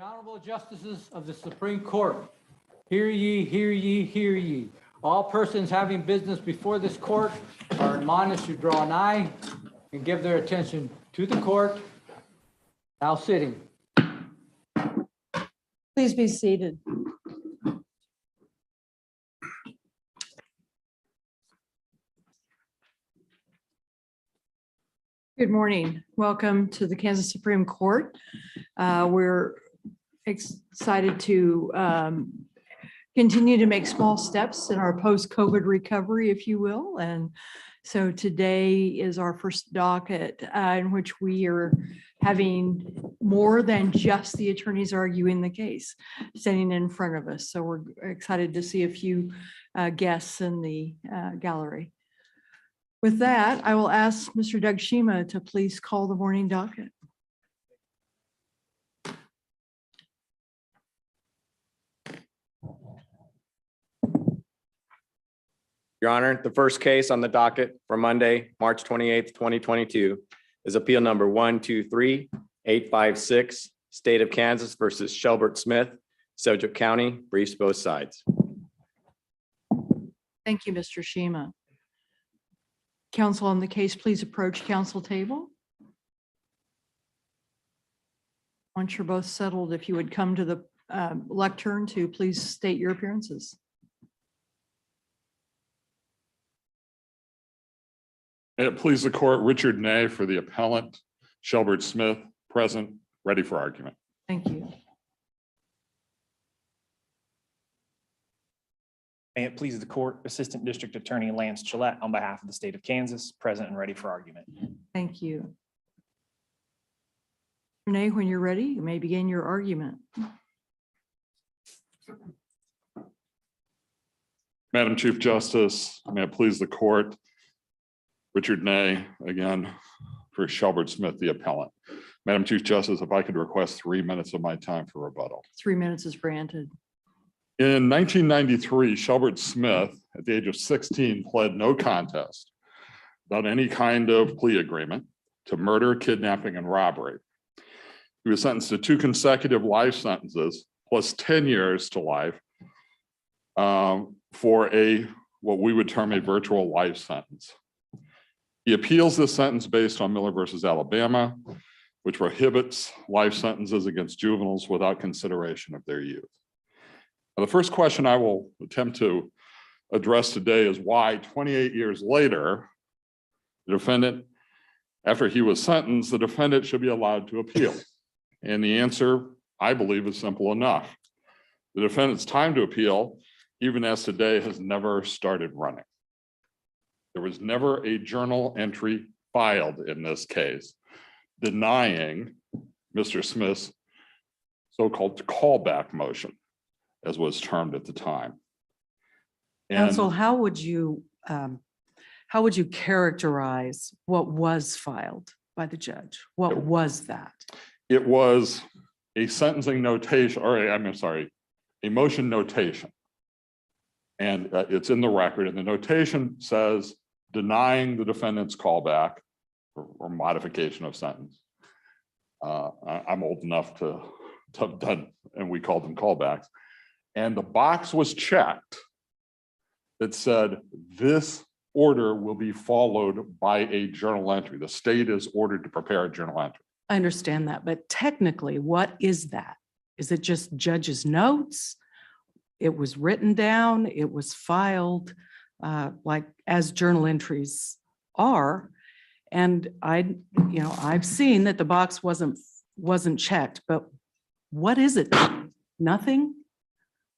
Honorable Justices of the Supreme Court, hear ye, hear ye, hear ye. All persons having business before this court are admonished to draw nigh and give their attention to the court. Now sitting. Please be seated. Good morning. Welcome to the Kansas Supreme Court. We're excited to continue to make small steps in our post-COVID recovery, if you will. And so today is our first docket in which we are having more than just the attorneys arguing the case standing in front of us. So we're excited to see a few guests in the gallery. With that, I will ask Mr. Doug Shima to please call the morning docket. Your Honor, the first case on the docket for Monday, March 28th, 2022 is appeal number 123856, State of Kansas versus Shelbert Smith, Sedgwick County. Briefs both sides. Thank you, Mr. Shima. Counsel on the case, please approach counsel table. Once you're both settled, if you would come to the lectern to please state your appearances. May it please the court, Richard Ney for the appellant, Shelbert Smith, present, ready for argument. Thank you. May it please the court, Assistant District Attorney Lance Gillette on behalf of the state of Kansas, present and ready for argument. Thank you. Renee, when you're ready, you may begin your argument. Madam Chief Justice, may it please the court, Richard Ney, again, for Shelbert Smith, the appellant. Madam Chief Justice, if I could request 3 minutes of my time for rebuttal. 3 minutes is granted. In 1993, Shelbert Smith, at the age of 16, pled no contest without any kind of plea agreement to murder, kidnapping, and robbery. He was sentenced to 2 consecutive life sentences plus 10 years to life for what we would term a virtual life sentence. He appeals this sentence based on Miller versus Alabama, which prohibits life sentences against juveniles without consideration of their youth. Now, the first question I will attempt to address today is why 28 years later, the defendant, after he was sentenced, the defendant should be allowed to appeal. And the answer, I believe, is simple enough. The defendant's time to appeal, even as today, has never started running. There was never a journal entry filed in this case denying Mr. Smith's so-called callback motion, as was termed at the time. Counsel, how would you characterize what was filed by the judge? What was that? It was a sentencing notation, or I'm sorry, a motion notation. And it's in the record, and the notation says denying the defendant's callback or modification of sentence. I'm old enough to have done, and we called them callbacks. And the box was checked that said, this order will be followed by a journal entry. The state is ordered to prepare a journal entry. I understand that, but technically, what is that? Is it just judge's notes? It was written down, it was filed like as journal entries are. And I've seen that the box wasn't checked, but what is it? Nothing?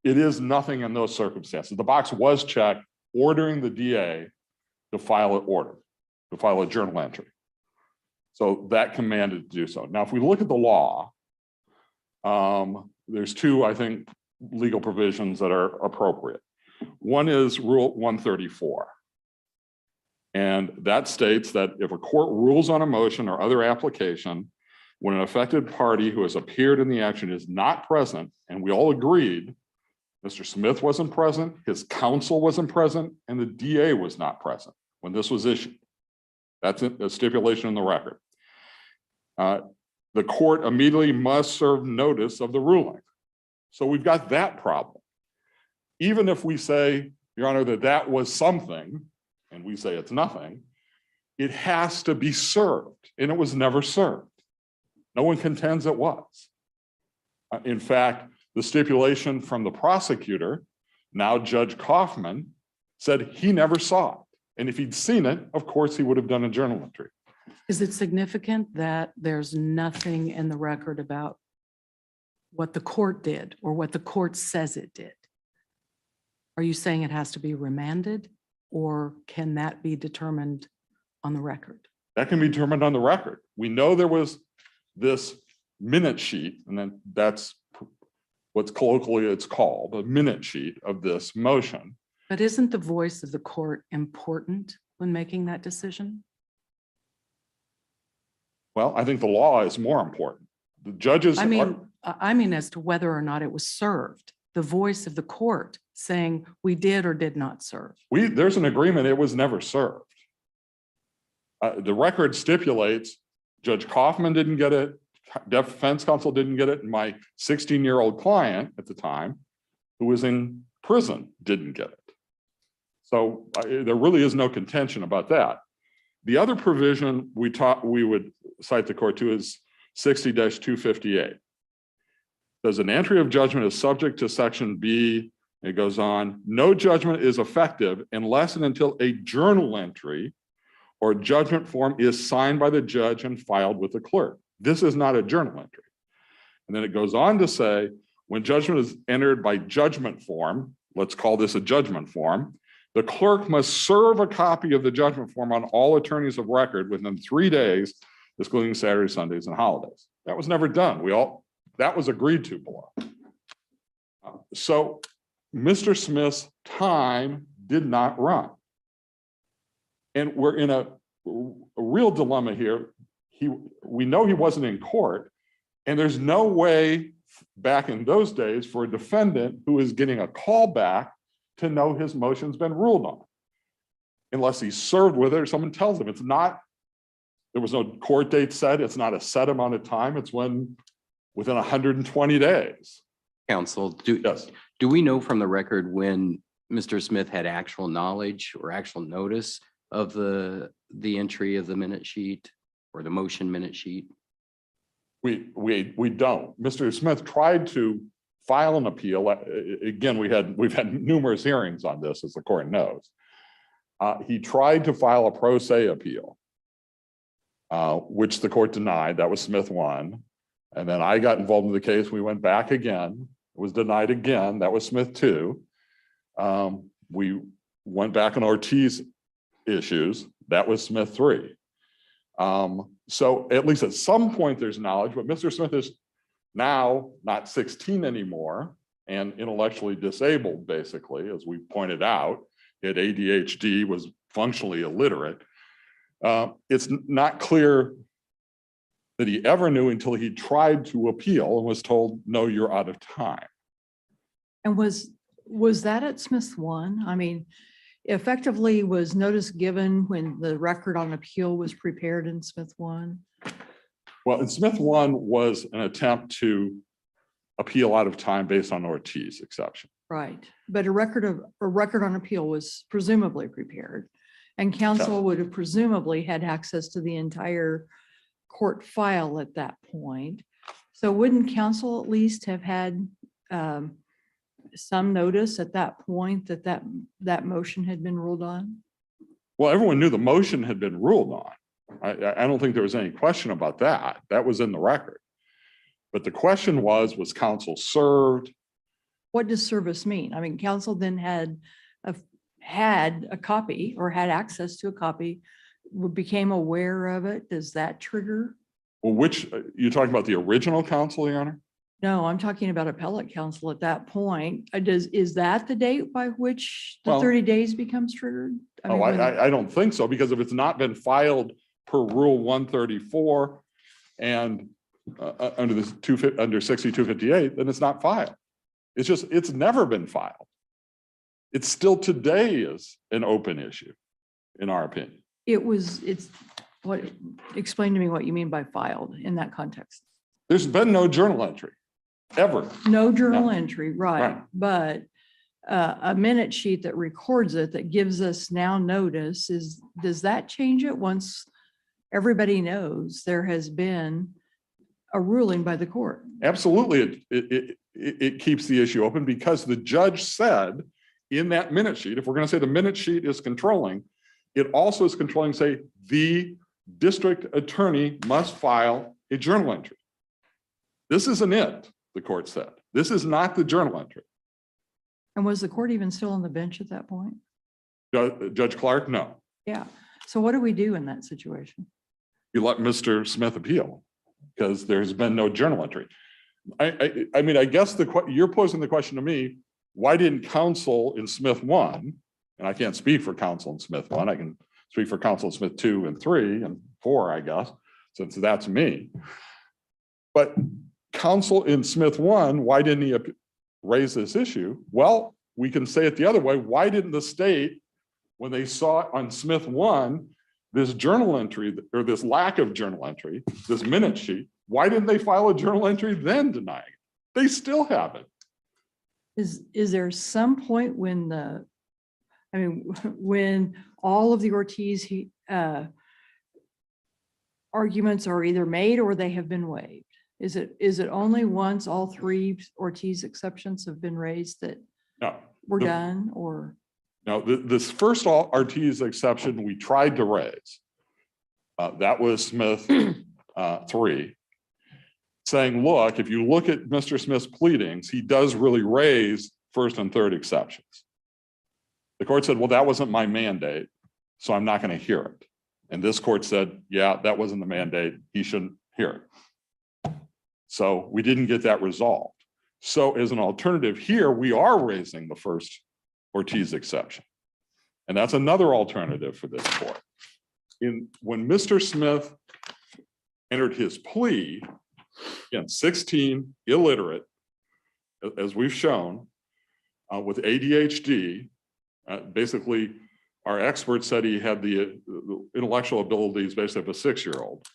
It is nothing in those circumstances. The box was checked, ordering the DA to file an order, to file a journal entry. So that commanded to do so. Now, if we look at the law, there's 2, I think, legal provisions that are appropriate. One is Rule 134. And that states that if a court rules on a motion or other application, when an affected party who has appeared in the action is not present, and we all agreed Mr. Smith wasn't present, his counsel wasn't present, and the DA was not present when this was issued. That's a stipulation in the record. the court immediately must serve notice of the ruling. So we've got that problem. Even if we say, Your Honor, that that was something, and we say it's nothing, it has to be served, and it was never served. No one contends it was. In fact, the stipulation from the prosecutor, now Judge Kaufman, said he never saw it. And if he'd seen it, of course, he would have done a journal entry. Is it significant that there's nothing in the record about what the court did or what the court says it did? Are you saying it has to be remanded, or can that be determined on the record? That can be determined on the record. We know there was this minute sheet, and then that's what's colloquially it's called, a minute sheet of this motion. But isn't the voice of the court important when making that decision? Well, I think the law is more important. The judges. I mean, as to whether or not it was served, the voice of the court saying we did or did not serve. There's an agreement, it was never served. The record stipulates Judge Kaufman didn't get it, defense counsel didn't get it, and my 16-year-old client at the time, who was in prison, didn't get it. So there really is no contention about that. The other provision we would cite the court to is 60-258. Does an entry of judgment is subject to section B, it goes on, no judgment is effective unless and until a journal entry or judgment form is signed by the judge and filed with the clerk. This is not a journal entry. And then it goes on to say, when judgment is entered by judgment form, let's call this a judgment form, the clerk must serve a copy of the judgment form on all attorneys of record within 3 days, excluding Saturdays, Sundays, and holidays. That was never done. That was agreed to below. So Mr. Smith's time did not run. And we're in a real dilemma here. We know he wasn't in court, and there's no way back in those days for a defendant who is getting a call back to know his motion's been ruled on, unless he's served with it or someone tells him. It's not, there was no court date set, it's not a set amount of time, it's within 120 days. Counsel, Yes. do we know from the record when Mr. Smith had actual knowledge or actual notice of the entry of the minute sheet or the motion minute sheet? We don't. Mr. Smith tried to file an appeal. Again, we've had numerous hearings on this, as the court knows. He tried to file a pro se appeal, which the court denied. That was Smith 1. And then I got involved in the case. We went back again. It was denied again. That was Smith 2. We went back on Ortiz issues. That was Smith 3. So at least at some point there's knowledge, but Mr. Smith is now not 16 anymore and intellectually disabled, basically, as we pointed out. He had ADHD, was functionally illiterate. It's not clear that he ever knew until he tried to appeal and was told, no, you're out of time. And was that at Smith 1? I mean, effectively was notice given when the record on appeal was prepared in Smith 1? Well, in Smith 1 was an attempt to appeal out of time based on Ortiz exception. Right, but a record on appeal was presumably prepared, and counsel would have presumably had access to the entire court file at that point. So wouldn't counsel at least have had some notice at that point that motion had been ruled on? Well, everyone knew the motion had been ruled on. I don't think there was any question about that. That was in the record. But the question was counsel served? What does service mean? I mean, counsel then had a copy or had access to a copy, became aware of it. Does that trigger? Well, which, you're talking about the original counsel, Your Honor? No, I'm talking about appellate counsel at that point. Is that the date by which the Well, 30 days becomes triggered? I don't think so, because if it's not been filed per Rule 134 and under 6258, then it's not filed. It's never been filed. It's still today is an open issue, in our opinion. explain to me what you mean by filed in that context. There's been no journal entry, ever. No journal No. entry, right, Right. but a minute sheet that records it, that gives us now notice does that change it once everybody knows there has been a ruling by the court? Absolutely, it keeps the issue open because the judge said in that minute sheet, if we're going to say the minute sheet is controlling, it also is controlling, say, the district attorney must file a journal entry. This isn't it, the court said. This is not the journal entry. And was the court even still on the bench at that point? Judge Clark, no. Yeah. So what do we do in that situation? You let Mr. Smith appeal because there's been no journal entry. I mean, I guess you're posing the question to me, why didn't counsel in Smith 1, and I can't speak for counsel in Smith 1, I can speak for counsel in Smith 2 and 3 and 4, I guess, since that's me. But counsel in Smith 1, why didn't he raise this issue? Well, we can say it the other way. Why didn't the state, when they saw on Smith 1, this journal entry or this lack of journal entry, this minute sheet, why didn't they file a journal entry then denying it? They still haven't. Is there some point when when all of the Ortiz arguments are either made or they have been waived? Is it only once all three Ortiz exceptions have been raised that No. we're done, or? No, this first Ortiz exception we tried to raise. That was Smith 3. Saying, look, if you look at Mr. Smith's pleadings, he does really raise first and third exceptions. The court said, well, that wasn't my mandate, so I'm not going to hear it. And this court said, yeah, that wasn't the mandate. He shouldn't hear it. So we didn't get that resolved. So as an alternative here, we are raising the first Ortiz exception. And that's another alternative for this court. When Mr. Smith entered his plea, again, 16, illiterate, as we've shown, with ADHD, basically our experts said he had the intellectual abilities basically of a 6-year-old.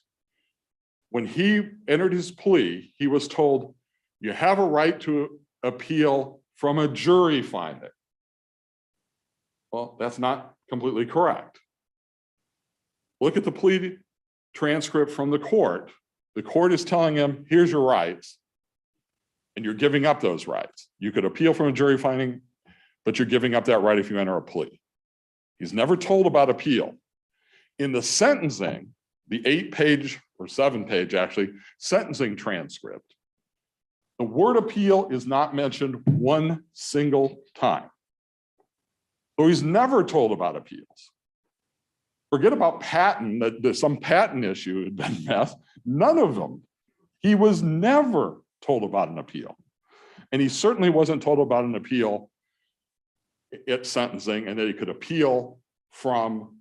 When he entered his plea, he was told, you have a right to appeal from a jury finding. Well, that's not completely correct. Look at the plea transcript from the court. The court is telling him, here's your rights, and you're giving up those rights. You could appeal from a jury finding, but you're giving up that right if you enter a plea. He's never told about appeal. In the sentencing, the 8-page or 7-page actually sentencing transcript, the word appeal is not mentioned one single time. So he's never told about appeals. Forget about patent, that there's some patent issue had been met. None of them. He was never told about an appeal. And he certainly wasn't told about an appeal at sentencing and that he could appeal from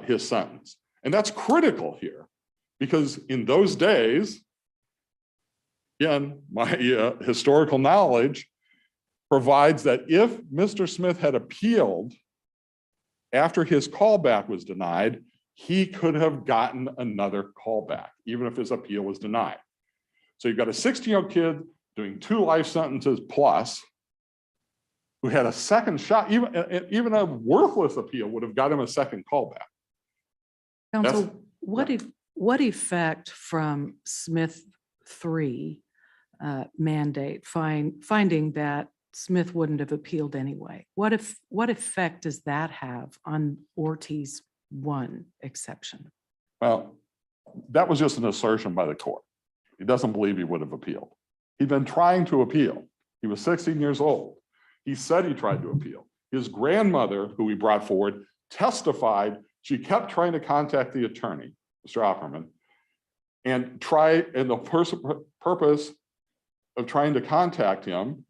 his sentence. And that's critical here because in those days, again, my historical knowledge provides that if Mr. Smith had appealed after his callback was denied, he could have gotten another callback, even if his appeal was denied. So you've got a 16-year-old kid doing 2 life sentences plus, who had a second shot, even a worthless appeal would have got him a second callback. Counsel, what effect from Smith 3 mandate finding that Smith wouldn't have appealed anyway? What effect does that have on Ortiz 1 exception? Well, that was just an assertion by the court. He doesn't believe he would have appealed. He'd been trying to appeal. He was 16 years old. He said he tried to appeal. His grandmother, who he brought forward, testified she kept trying to contact the attorney, Mr. Opperman, and the purpose of trying to contact him,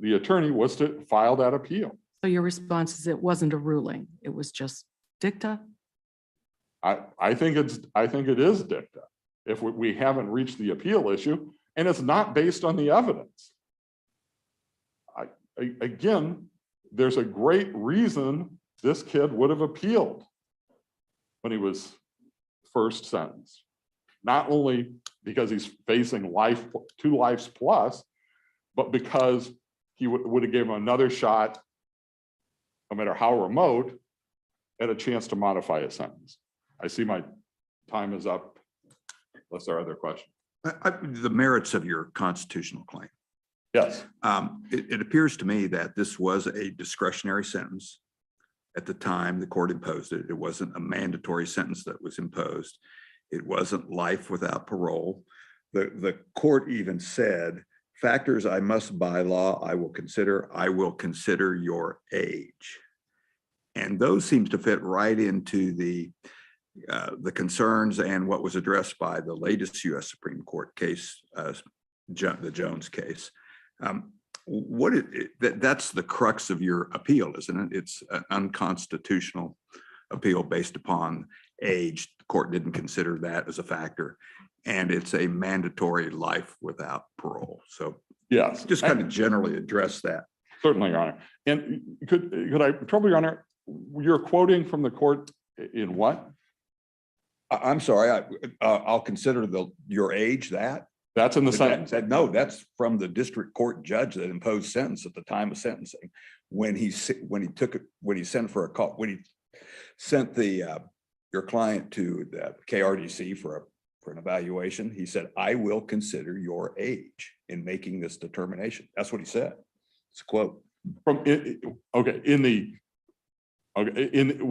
the attorney, was to file that appeal. So your response is it wasn't a ruling, it was just dicta? I think it is dicta if we haven't reached the appeal issue, and it's not based on the evidence. Again, there's a great reason this kid would have appealed when he was first sentence. Not only because he's facing life, 2 lives plus, but because he would have given him another shot, no matter how remote, at a chance to modify a sentence. I see my time is up, unless there are other questions. The merits of your constitutional claim. Yes, It appears to me that this was a discretionary sentence at the time the court imposed it. It wasn't a mandatory sentence that was imposed. It wasn't life without parole. The court even said, factors I must by law, I will consider your age. And those seems to fit right into the concerns and what was addressed by the latest U.S. Supreme Court case, the Jones case. That's the crux of your appeal, isn't it? It's an unconstitutional appeal based upon age. The court didn't consider that as a factor, and it's a mandatory life without parole. So yes. just kind of generally address that. Certainly, Your Honor. And could I trouble Your Honor, you're quoting from the court in what? I'm sorry, I'll consider your age that. That's in the sentence. No, that's from the district court judge that imposed sentence at the time of sentencing. When he sent your client to the KRDC for an evaluation, he said, "I will consider your age in making this determination." That's what he said. It's a quote. When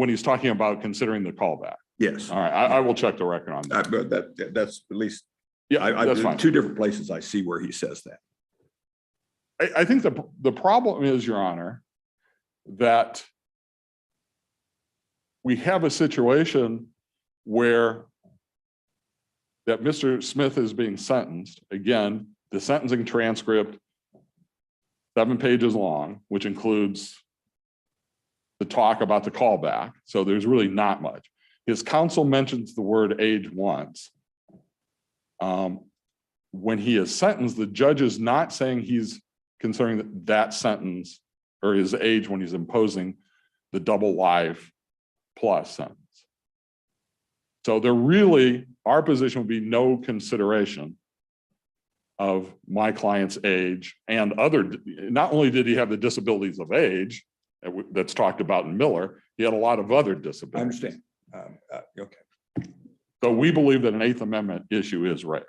he's talking about considering the callback. Yes. All right, I will check the record on that. But that's at least, Yeah, that's fine. 2 different places I see where he says that. I think the problem is, Your Honor, that we have a situation where that Mr. Smith is being sentenced. Again, the sentencing transcript, 7 pages long, which includes the talk about the callback. So there's really not much. His counsel mentions the word age once. When he is sentenced, the judge is not saying he's considering that sentence or his age when he's imposing the double life plus sentence. So there really, our position would be no consideration of my client's age and not only did he have the disabilities of age that's talked about in Miller, he had a lot of other disabilities. I understand. Okay. So we believe that an 8th Amendment issue is raised.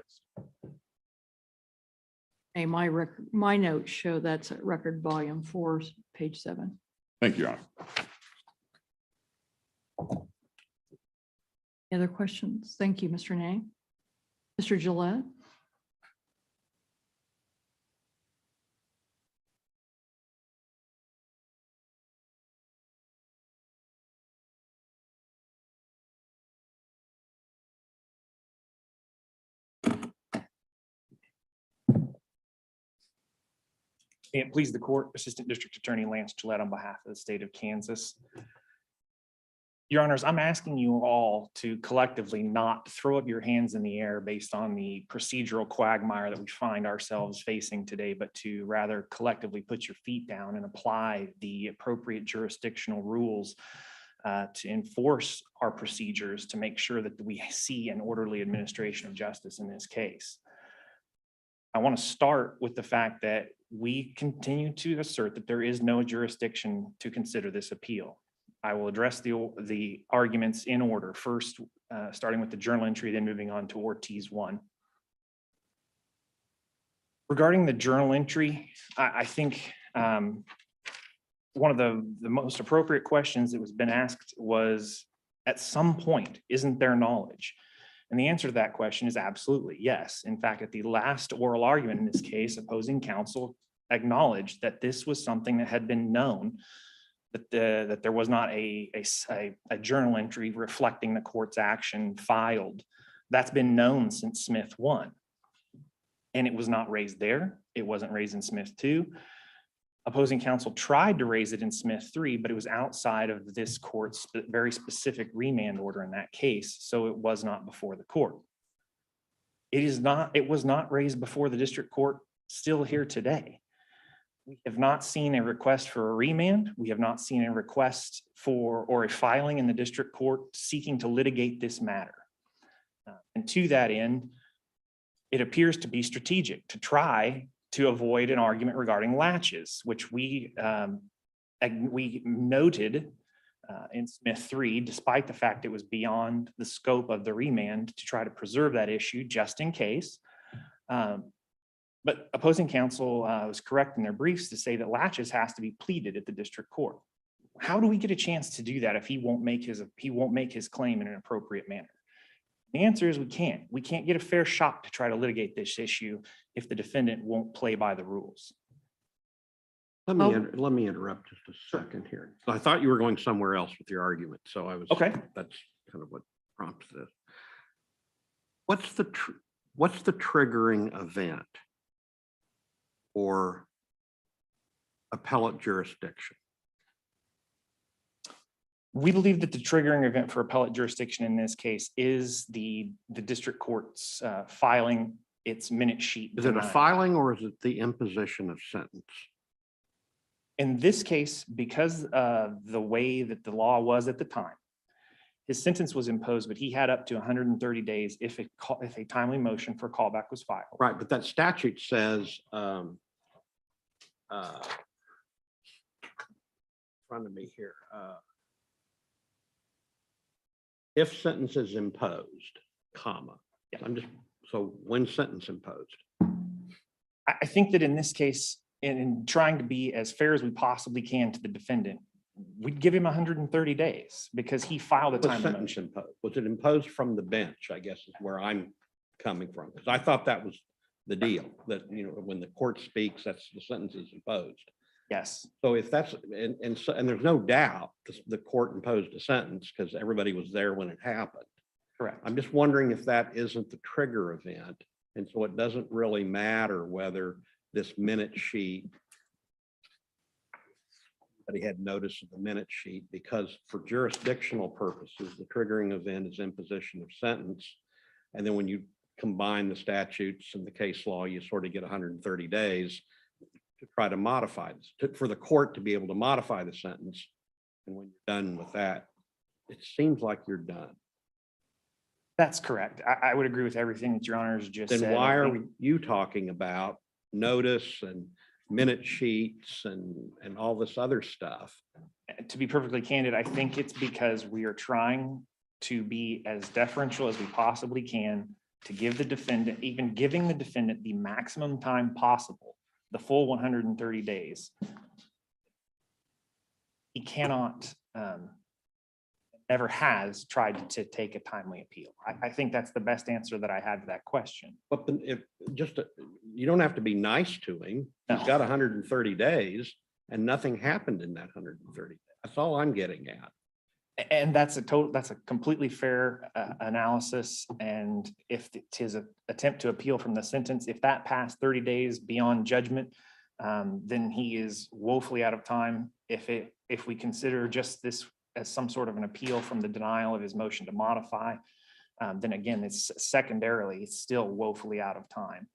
Hey, my notes show that's at record volume 4, page 7. Thank you, Your Honor. Any other questions? Thank you, Mr. Nay. Mr. Gillette? May it please the court, Assistant District Attorney Lance Gillette on behalf of the state of Kansas. Your Honors, I'm asking you all to collectively not throw up your hands in the air based on the procedural quagmire that we find ourselves facing today, but to rather collectively put your feet down and apply the appropriate jurisdictional rules to enforce our procedures to make sure that we see an orderly administration of justice in this case. I want to start with the fact that we continue to assert that there is no jurisdiction to consider this appeal. I will address the arguments in order, first starting with the journal entry, then moving on to Ortiz 1. Regarding the journal entry, I think one of the most appropriate questions that was been asked was, at some point, isn't there knowledge? And the answer to that question is absolutely yes. In fact, at the last oral argument in this case, opposing counsel acknowledged that this was something that had been known, that there was not a journal entry reflecting the court's action filed. That's been known since Smith 1. And it was not raised there. It wasn't raised in Smith 2. Opposing counsel tried to raise it in Smith 3, but it was outside of this court's very specific remand order in that case, so it was not before the court. It was not raised before the district court still here today. We have not seen a request for a remand. We have not seen a request for or a filing in the district court seeking to litigate this matter. And to that end, it appears to be strategic to try to avoid an argument regarding latches, which we noted in Smith 3, despite the fact it was beyond the scope of the remand, to try to preserve that issue just in case. But opposing counsel was correct in their briefs to say that latches has to be pleaded at the district court. How do we get a chance to do that if he won't make his claim in an appropriate manner? The answer is we can't. We can't get a fair shot to try to litigate this issue if the defendant won't play by the rules. Let me interrupt just a second here. So I thought you were going somewhere else with your argument, so I was. Okay. That's kind of what prompts this. What's the triggering event or appellate jurisdiction? We believe that the triggering event for appellate jurisdiction in this case is the district court's filing its minute sheet. Is it a denial. filing or is it the imposition of sentence? In this case, because of the way that the law was at the time, his sentence was imposed, but he had up to 130 days if a timely motion for callback was filed. Right, but that statute says, in front of me here, if sentence is imposed, comma. Yeah. So when sentence imposed? I think that in this case, in trying to be as fair as we possibly can to the defendant, we'd give him 130 days because he filed a Was timely sentence motion. imposed? Was it imposed from the bench, I guess is where I'm coming from? Because I thought that was the deal, that, when the court speaks, that's the sentence is imposed. Yes, So if that's, and there's no doubt the court imposed a sentence because everybody was there when it happened. correct. I'm just wondering if that isn't the trigger event. And so it doesn't really matter whether this minute sheet, that he had notice of the minute sheet, because for jurisdictional purposes, the triggering event is imposition of sentence. And then when you combine the statutes and the case law, you sort of get 130 days to try to modify this, for the court to be able to modify the sentence. And when you're done with that, it seems like you're done. That's correct. I would agree with everything that your honors just said. Then why I are think- you talking about notice and minute sheets and all this other stuff? To be perfectly candid, I think it's because we are trying to be as deferential as we possibly can to give the defendant, even giving the defendant the maximum time possible, the full 130 days. He cannot, never has tried to take a timely appeal. I think that's the best answer that I had to that question. But if you don't have to be nice to him. He's No. got 130 days and nothing happened in that 130 days. That's all I'm getting at. And that's a completely fair analysis. And if it's his attempt to appeal from the sentence, if that passed 30 days beyond judgment, then he is woefully out of time. If we consider just this as some sort of an appeal from the denial of his motion to modify, then again, it's secondarily, it's still woefully out of time.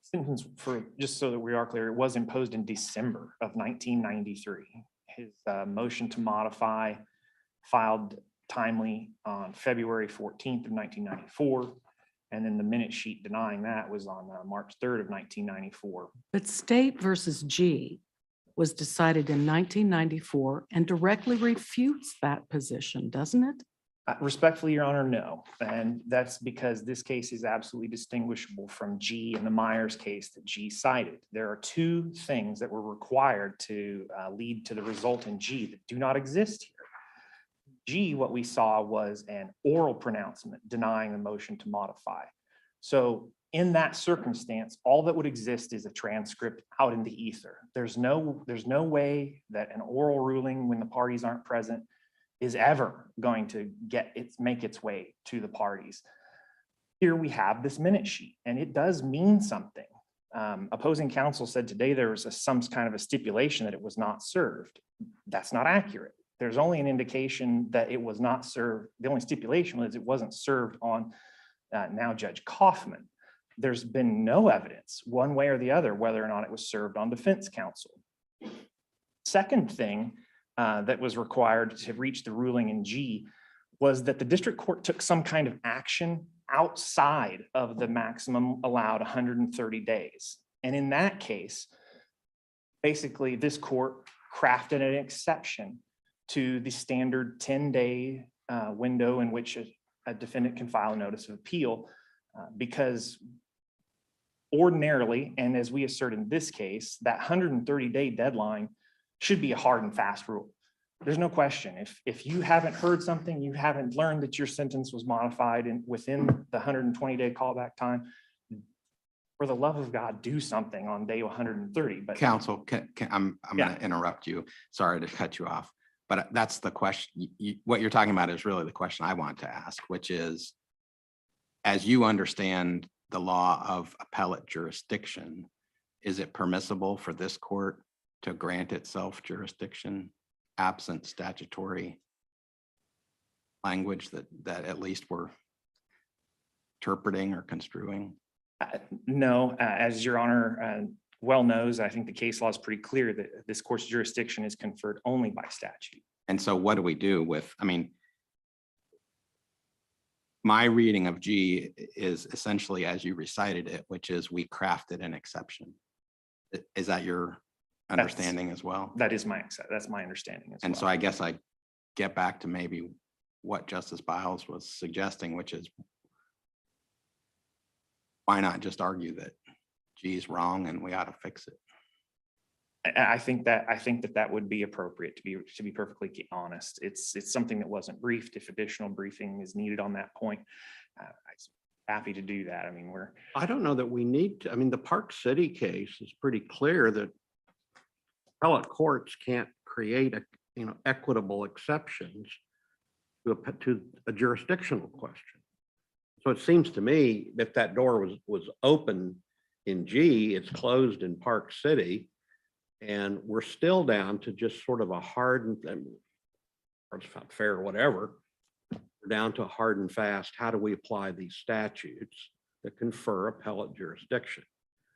Sentence for, just so that we are clear, it was imposed in December of 1993. His motion to modify filed timely on February 14th of 1994. And then the minute sheet denying that was on March 3rd of 1994. But State versus G was decided in 1994 and directly refutes that position, doesn't it? Respectfully, Your Honor, no. And that's because this case is absolutely distinguishable from G and the Myers case that G cited. There are two things that were required to lead to the result in G that do not exist here. G, what we saw was an oral pronouncement denying the motion to modify. So in that circumstance, all that would exist is a transcript out in the ether. There's no way that an oral ruling when the parties aren't present is ever going to make its way to the parties. Here we have this minute sheet, and it does mean something. Opposing counsel said today there was some kind of a stipulation that it was not served. That's not accurate. There's only an indication that it was not served. The only stipulation was it wasn't served on now Judge Kaufman. There's been no evidence one way or the other whether or not it was served on defense counsel. Second thing that was required to reach the ruling in G was that the district court took some kind of action outside of the maximum allowed 130 days. And in that case, basically this court crafted an exception to the standard 10-day window in which a defendant can file a notice of appeal, because ordinarily, and as we assert in this case, that 130-day deadline should be a hard and fast rule. There's no question. If you haven't heard something, you haven't learned that your sentence was modified within the 120-day callback time, for the love of God, do something on day 130. But Counsel, I'm Yeah. going to interrupt you. Sorry to cut you off, but that's the question. What you're talking about is really the question I want to ask, which is, as you understand the law of appellate jurisdiction, is it permissible for this court to grant itself jurisdiction absent statutory language that at least we're interpreting or construing? No, as Your Honor well knows, I think the case law is pretty clear that this court's jurisdiction is conferred only by statute. And so what do we do with, I mean, my reading of G is essentially as you recited it, which is we crafted an exception. Is that your understanding as well? That's my understanding as well. And so I guess I get back to maybe what Justice Biles was suggesting, which is why not just argue that G is wrong and we ought to fix it? I think that would be appropriate, to be perfectly honest. It's something that wasn't briefed. If additional briefing is needed on that point, I'm happy to do that. I mean, I don't know that we need to. I mean, the Park City case is pretty clear that appellate courts can't create equitable exceptions to a jurisdictional question. So it seems to me if that door was open in G, it's closed in Park City. And we're still down to just sort of a hard and or it's not fair, whatever. We're down to hard and fast. How do we apply these statutes that confer appellate jurisdiction?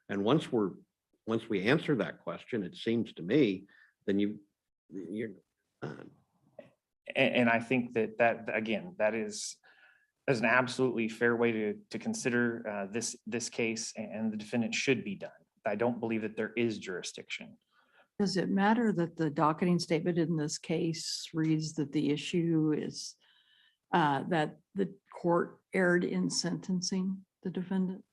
And once we answer that question, it seems to me, then you're done. and I think that again, that is an absolutely fair way to consider this case, and the defendant should be done. I don't believe that there is jurisdiction. Does it matter that the docketing statement in this case reads that the issue is that the court erred in sentencing the defendant,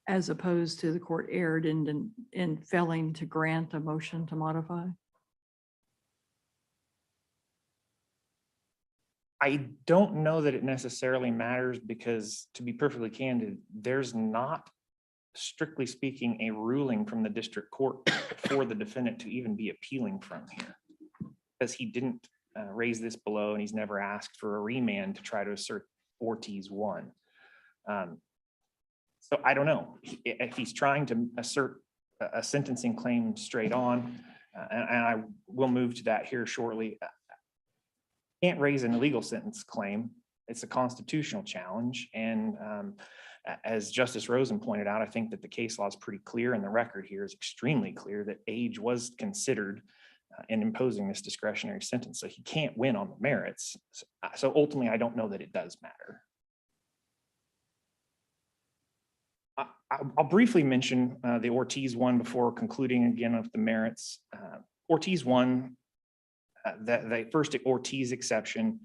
as opposed to the court erred in failing to grant a motion to modify? I don't know that it necessarily matters because, to be perfectly candid, there's not, strictly speaking, a ruling from the district court for the defendant to even be appealing from here, because he didn't raise this below and he's never asked for a remand to try to assert Ortiz 1. So I don't know if he's trying to assert a sentencing claim straight on, and I will move to that here shortly. Can't raise an illegal sentence claim. It's a constitutional challenge, and as Justice Rosen pointed out, I think that the case law is pretty clear, and the record here is extremely clear that age was considered in imposing this discretionary sentence. So he can't win on the merits. So ultimately, I don't know that it does matter. I'll briefly mention the Ortiz 1 before concluding again of the merits. Ortiz 1, the first Ortiz exception,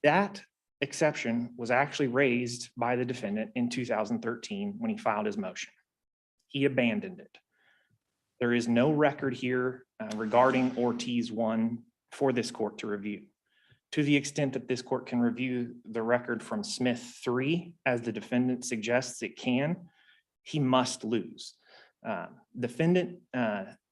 that exception was actually raised by the defendant in 2013 when he filed his motion. He abandoned it. There is no record here regarding Ortiz 1 for this court to review. To the extent that this court can review the record from Smith 3, as the defendant suggests it can, he must lose. Defendant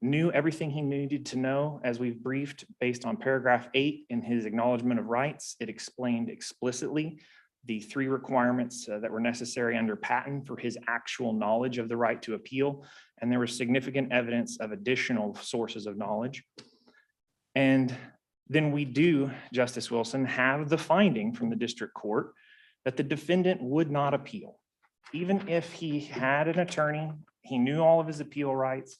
knew everything he needed to know, as we've briefed, based on paragraph 8 in his acknowledgement of rights. It explained explicitly the 3 requirements that were necessary under Patton for his actual knowledge of the right to appeal. And there was significant evidence of additional sources of knowledge. And then we do, Justice Wilson, have the finding from the district court that the defendant would not appeal. Even if he had an attorney, he knew all of his appeal rights.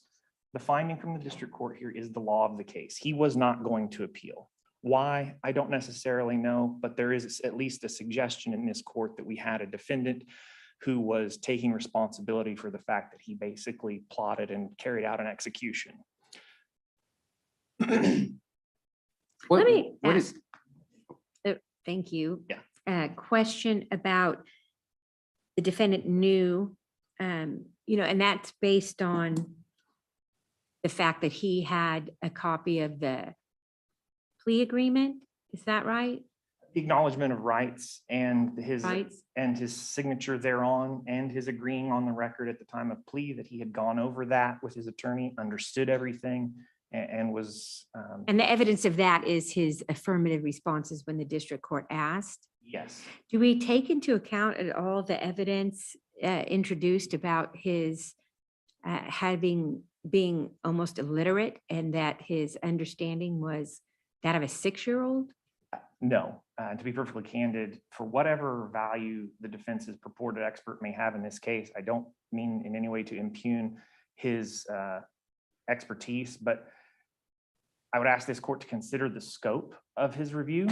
The finding from the district court here is the law of the case. He was not going to appeal. Why? I don't necessarily know, but there is at least a suggestion in this court that we had a defendant who was taking responsibility for the fact that he basically plotted and carried out an execution. Let me what ask, is, thank you. Yeah. A question about the defendant knew, and that's based on the fact that he had a copy of the plea agreement. Is that right? The acknowledgement of rights and Rights. his signature thereon and his agreeing on the record at the time of plea that he had gone over that with his attorney, understood everything and was. And the evidence of that is his affirmative responses when the district court asked. Yes. Do we take into account at all the evidence introduced about his being almost illiterate and that his understanding was that of a 6-year-old? No, to be perfectly candid, for whatever value the defense's purported expert may have in this case, I don't mean in any way to impugn his expertise, but I would ask this court to consider the scope of his review.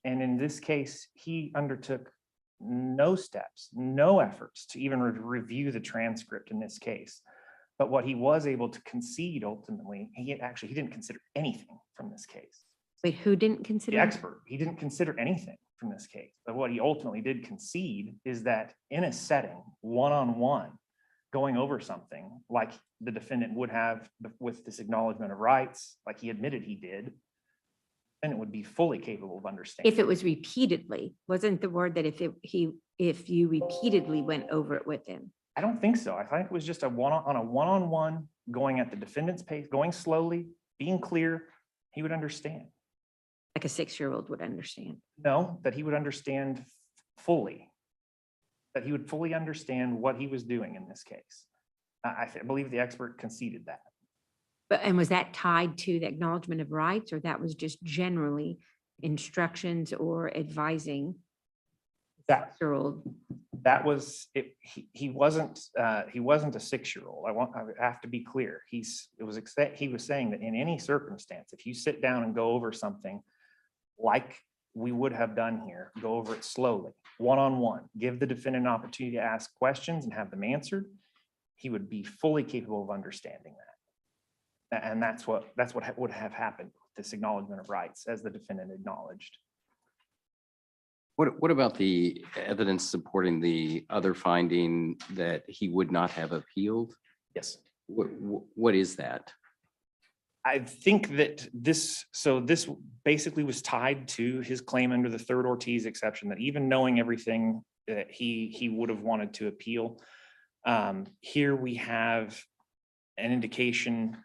And in this case, he undertook no steps, no efforts to even review the transcript in this case. But what he was able to concede ultimately, he didn't consider anything from this case. Wait, who didn't consider? The expert, he didn't consider anything from this case. But what he ultimately did concede is that in a setting, one-on-one, going over something like the defendant would have with this acknowledgement of rights, like he admitted he did, and it would be fully capable of understanding. If it was repeatedly, wasn't the word that if you repeatedly went over it with him? I don't think so. I think it was just a one-on-one going at the defendant's pace, going slowly, being clear, he would understand. Like a 6-year-old would understand. No, that he would understand fully, that he would fully understand what he was doing in this case. I believe the expert conceded that. And was that tied to the acknowledgement of rights, or that was just generally instructions or advising That 6-year-old? That was it. He wasn't a 6-year-old. I have to be clear. He was saying that in any circumstance, if you sit down and go over something like we would have done here, go over it slowly, one-on-one, give the defendant an opportunity to ask questions and have them answered, he would be fully capable of understanding that. And that's what would have happened with this acknowledgement of rights, as the defendant acknowledged. What about the evidence supporting the other finding that he would not have appealed? Yes. What is that? I think that this basically was tied to his claim under the third Ortiz exception, that even knowing everything that he would have wanted to appeal. Here we have an indications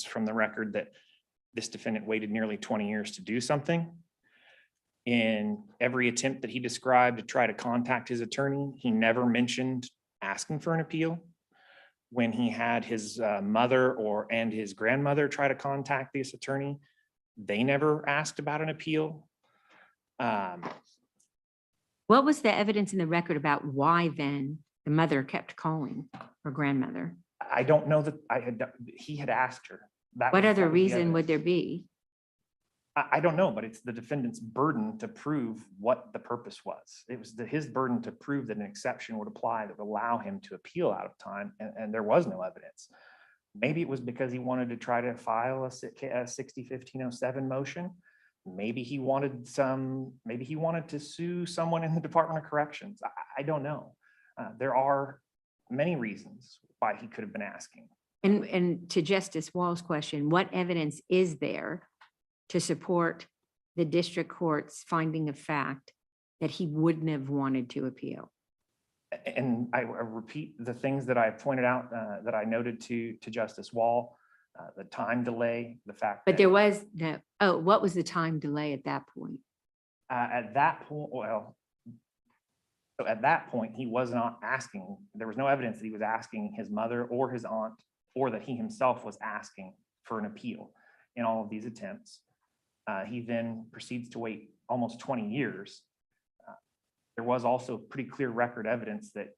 from the record that this defendant waited nearly 20 years to do something. In every attempt that he described to try to contact his attorney, he never mentioned asking for an appeal. When he had his mother and his grandmother try to contact this attorney, they never asked about an appeal. What was the evidence in the record about why then the mother kept calling her grandmother? I don't know that he had asked her. What other reason would there be? I don't know, but it's the defendant's burden to prove what the purpose was. It was his burden to prove that an exception would apply that would allow him to appeal out of time, and there was no evidence. Maybe it was because he wanted to try to file a 60-1507 motion. Maybe he wanted to sue someone in the Department of Corrections. I don't know. There are many reasons why he could have been asking. And to Justice Wall's question, what evidence is there to support the district court's finding of fact that he wouldn't have wanted to appeal? And I repeat the things that I pointed out, that I noted to Justice Wall, the time delay, the fact. But that there was no, what was the time delay at that point? At that point, so at that point, he was not asking, there was no evidence that he was asking his mother or his aunt, or that he himself was asking for an appeal in all of these attempts. He then proceeds to wait almost 20 years. There was also pretty clear record evidence that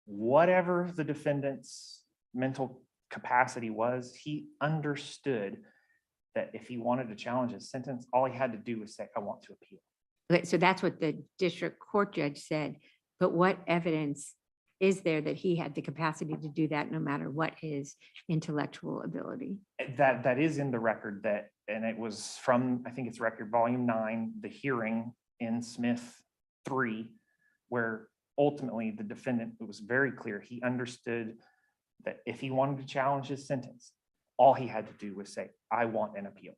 whatever the defendant's mental capacity was, he understood that if he wanted to challenge his sentence, all he had to do was say, I want to appeal. Okay, so that's what the district court judge said, but what evidence is there that he had the capacity to do that no matter what his intellectual ability? That is in the record that, and it was from, I think it's record volume 9, the hearing in Smith 3, where ultimately the defendant, it was very clear, he understood that if he wanted to challenge his sentence, all he had to do was say, I want an appeal.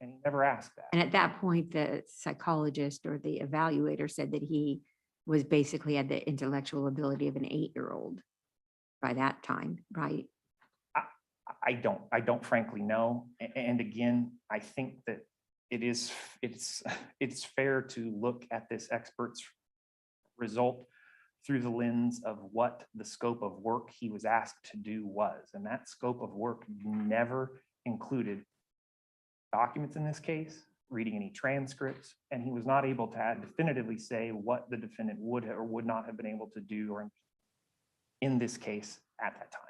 And he never asked that. And at that point, the psychologist or the evaluator said that he was basically had the intellectual ability of an 8-year-old by that time, right? I don't frankly know. And again, I think that it's fair to look at this expert's result through the lens of what the scope of work he was asked to do was. And that scope of work never included documents in this case, reading any transcripts, and he was not able to definitively say what the defendant would or would not have been able to do or in this case at that time.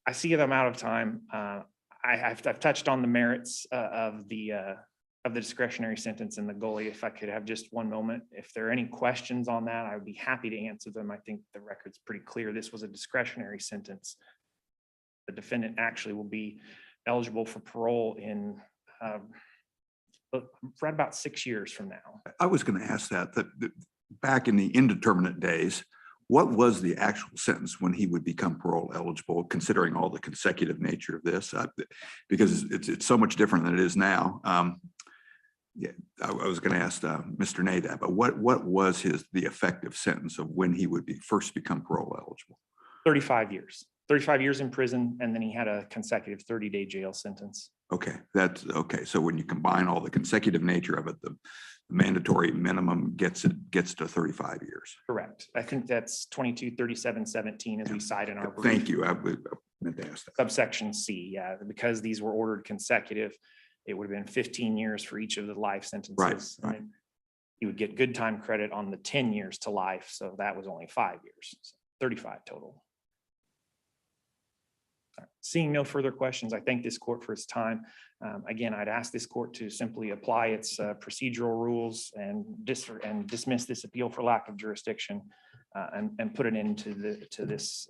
I see that I'm out of time. I've touched on the merits of the discretionary sentence and the goalie. If I could have just one moment, if there are any questions on that, I would be happy to answer them. I think the record's pretty clear. This was a discretionary sentence. The defendant actually will be eligible for parole in right about 6 years from now. I was going to ask that back in the indeterminate days, what was the actual sentence when he would become parole eligible, considering all the consecutive nature of this? Because it's so much different than it is now. Yeah, I was going to ask Mr. Nay that, but what was the effective sentence of when he would first become parole eligible? 35 years. 35 years in prison, and then he had a consecutive 30-day jail sentence. Okay, that's okay. So when you combine all the consecutive nature of it, the mandatory minimum gets to 35 years. Correct. I think that's 223717 as we cite in our brief. Thank you. I meant to ask that. Subsection C, yeah, because these were ordered consecutive, it would have been 15 years for each of the life sentences. Right. And you would get good time credit on the 10 years to life, so that was only 5 years, so 35 total. Seeing no further questions, I thank this court for its time. Again, I'd ask this court to simply apply its procedural rules and dismiss this appeal for lack of jurisdiction and put it into this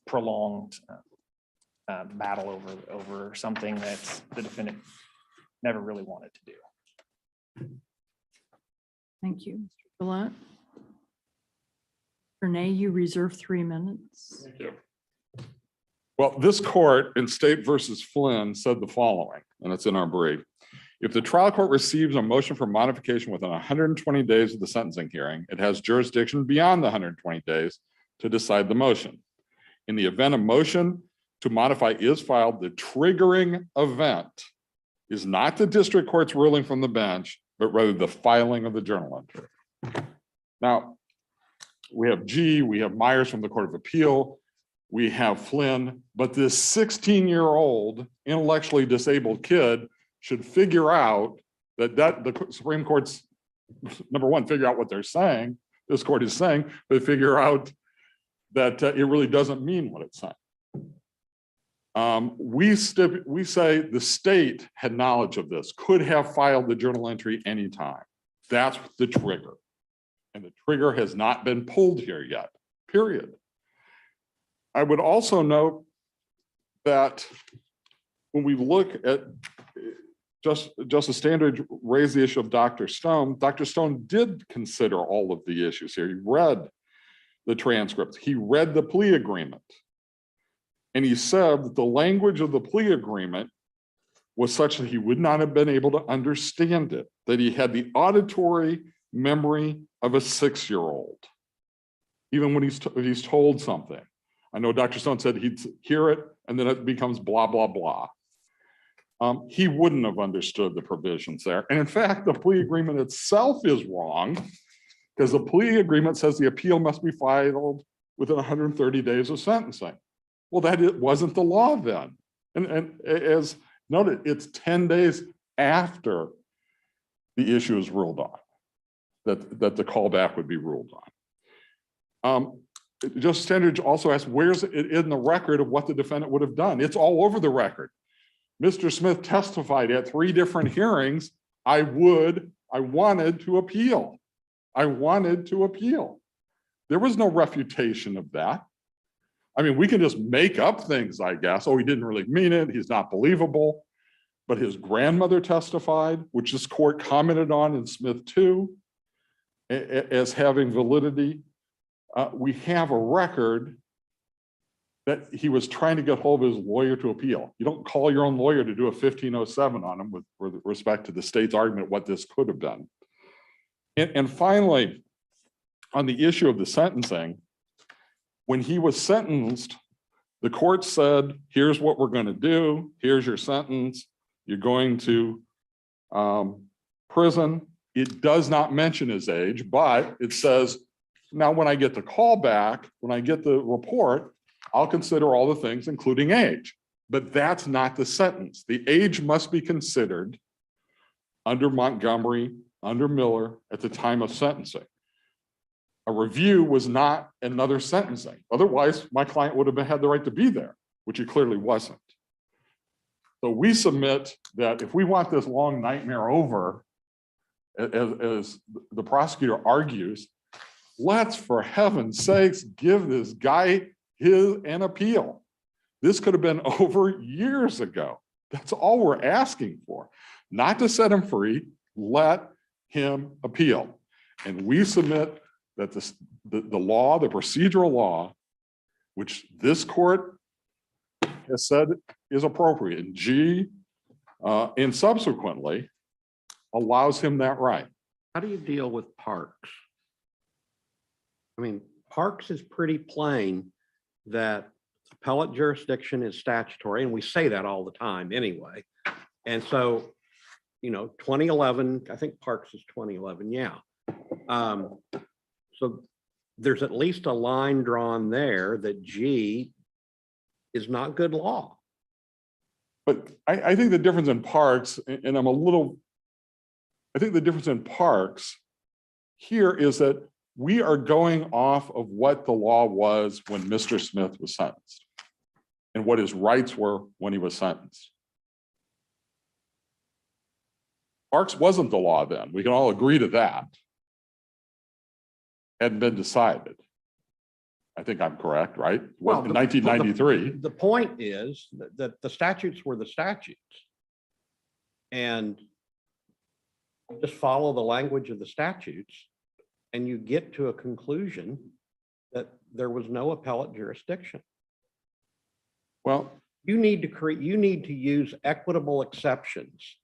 prolonged battle over something that the defendant never really wanted to do. Thank you, Mr. Appellant. Renee, you reserve 3 minutes. Thank you. Well, this court in State versus Flynn said the following, and it's in our brief. If the trial court receives a motion for modification within 120 days of the sentencing hearing, it has jurisdiction beyond the 120 days to decide the motion. In the event a motion to modify is filed, the triggering event is not the district court's ruling from the bench, but rather the filing of the journal entry. Now, we have G, we have Myers from the Court of Appeal, we have Flynn, but this 16-year-old intellectually disabled kid should figure out that the Supreme Court's, number one, figure out what they're saying, this court is saying, but figure out that it really doesn't mean what it's saying. We say the state had knowledge of this, could have filed the journal entry anytime. That's the trigger. And the trigger has not been pulled here yet, period. I would also note that when we look at Justice Standard raised the issue of Dr. Stone did consider all of the issues here. He read the transcripts, he read the plea agreement, and he said that the language of the plea agreement was such that he would not have been able to understand it, that he had the auditory memory of a 6-year-old, even when he's told something. I know Dr. Stone said he'd hear it and then it becomes blah, blah, blah. He wouldn't have understood the provisions there. And in fact, the plea agreement itself is wrong because the plea agreement says the appeal must be filed within 130 days of sentencing. Well, that wasn't the law then. And as noted, it's 10 days after the issue is ruled on, that the callback would be ruled on. Justice Standridge also asked, where's it in the record of what the defendant would have done? It's all over the record. Mr. Smith testified at 3 different hearings. I wanted to appeal. I wanted to appeal. There was no refutation of that. I mean, we can just make up things, I guess. Oh, he didn't really mean it. He's not believable. But his grandmother testified, which this court commented on in Smith 2 as having validity. We have a record that he was trying to get hold of his lawyer to appeal. You don't call your own lawyer to do a 1507 on him with respect to the state's argument what this could have been. And finally, on the issue of the sentencing, when he was sentenced, the court said, here's what we're going to do. Here's your sentence. You're going to prison. It does not mention his age, but it says, now when I get the call back, when I get the report, I'll consider all the things, including age. But that's not the sentence. The age must be considered under Montgomery, under Miller at the time of sentencing. A review was not another sentencing. Otherwise, my client would have had the right to be there, which he clearly wasn't. So we submit that if we want this long nightmare over, as the prosecutor argues, let's, for heaven's sakes, give this guy an appeal. This could have been over years ago. That's all we're asking for. Not to set him free, let him appeal. And we submit that the law, the procedural law, which this court has said is appropriate, and G, and subsequently allows him that right. How do you deal with Parks? I mean, Parks is pretty plain that appellate jurisdiction is statutory, and we say that all the time anyway. And so, 2011, I think Parks is 2011, yeah. So there's at least a line drawn there that G is not good law. But I think the difference in Parks, and I think the difference in Parks here is that we are going off of what the law was when Mr. Smith was sentenced and what his rights were when he was sentenced. Parks wasn't the law then. We can all agree to that. Hadn't been decided. I think I'm correct, right? Well, in 1993. The point is that the statutes were the statutes. And just follow the language of the statutes, and you get to a conclusion that there was no appellate jurisdiction. Well, you need to use equitable exceptions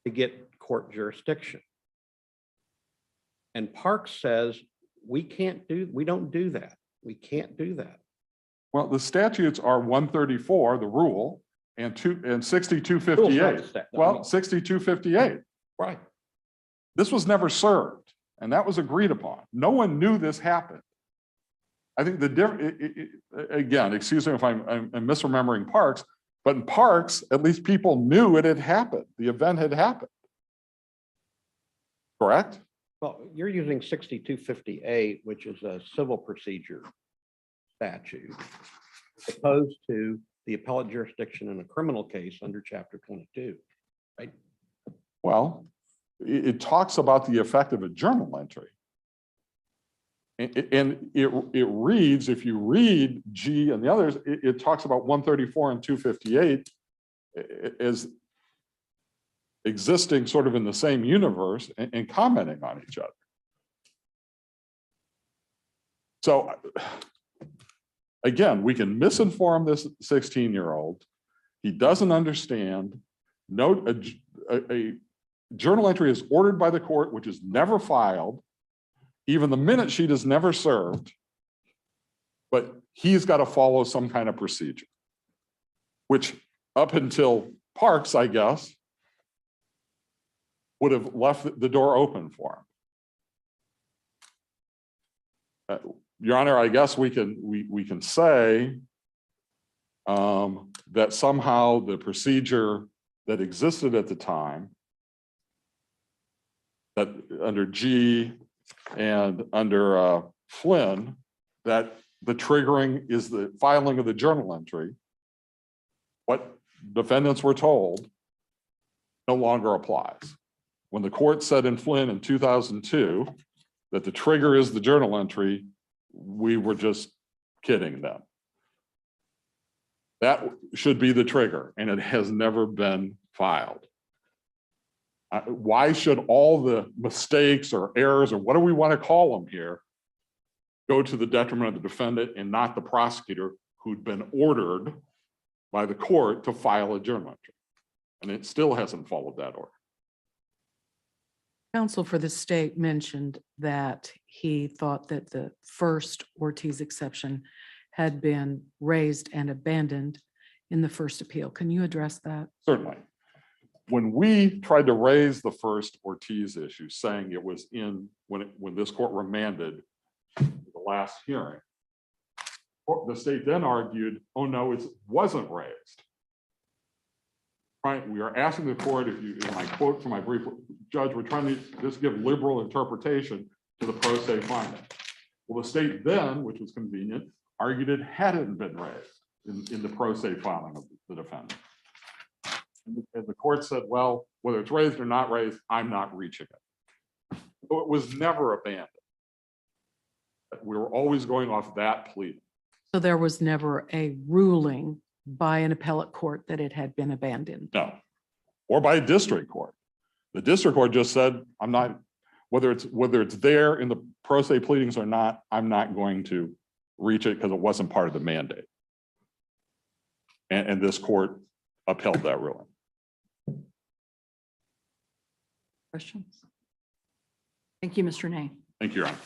to get court jurisdiction. And Parks says we don't do that. We can't do that. Well, the statutes are 134, the rule, and 6258. Well, 6258. Right. This was never served, and that was agreed upon. No one knew this happened. I think again, excuse me if I'm misremembering Parks, but in Parks, at least people knew it had happened. The event had happened. Correct? Well, you're using 6258, which is a civil procedure statute, as opposed to the appellate jurisdiction in a criminal case under Chapter 22, right? Well, it talks about the effect of a journal entry. And it reads, if you read G and the others, it talks about 134 and 258 as existing sort of in the same universe and commenting on each other. So again, we can misinform this 16-year-old. He doesn't understand. Note a journal entry is ordered by the court, which is never filed. Even the minute sheet is never served, but he's got to follow some kind of procedure, which up until Parks, I guess, would have left the door open for him. Your Honor, I guess we can say that somehow the procedure that existed at the time, that under G and under Flynn, that the triggering is the filing of the journal entry. What defendants were told no longer applies. When the court said in Flynn in 2002 that the trigger is the journal entry, we were just kidding them. That should be the trigger, and it has never been filed. Why should all the mistakes or errors, or what do we want to call them here, go to the detriment of the defendant and not the prosecutor who'd been ordered by the court to file a journal entry? And it still hasn't followed that order. Counsel for the state mentioned that he thought that the first Ortiz exception had been raised and abandoned in the first appeal. Can you address that? Certainly. When we tried to raise the first Ortiz issue, saying it was in, when this court remanded the last hearing, the state then argued, oh no, it wasn't raised. Right, we are asking the court, if you, in my quote from my brief, Judge, we're trying to just give liberal interpretation to the pro se finding. Well, the state then, which was convenient, argued it hadn't been raised in the pro se filing of the defendant. And the court said, well, whether it's raised or not raised, I'm not reaching it. So it was never abandoned. We were always going off that plea. So there was never a ruling by an appellate court that it had been abandoned. No, or by a district court. The district court just said, I'm not, whether it's there in the pro se pleadings or not, I'm not going to reach it because it wasn't part of the mandate. And this court upheld that ruling. Questions? Thank you, Mr. Nay. Thank you, Your Honor.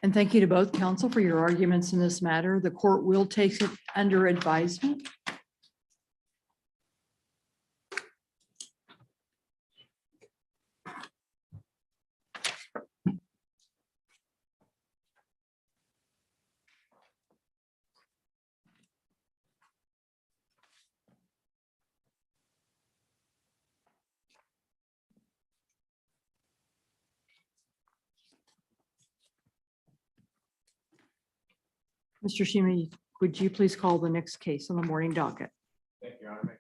And thank you to both counsel for your arguments in this matter. The court will take it under advisement. Mr. Shimi, would you please call the next case on the morning docket? Thank you, Your Honor.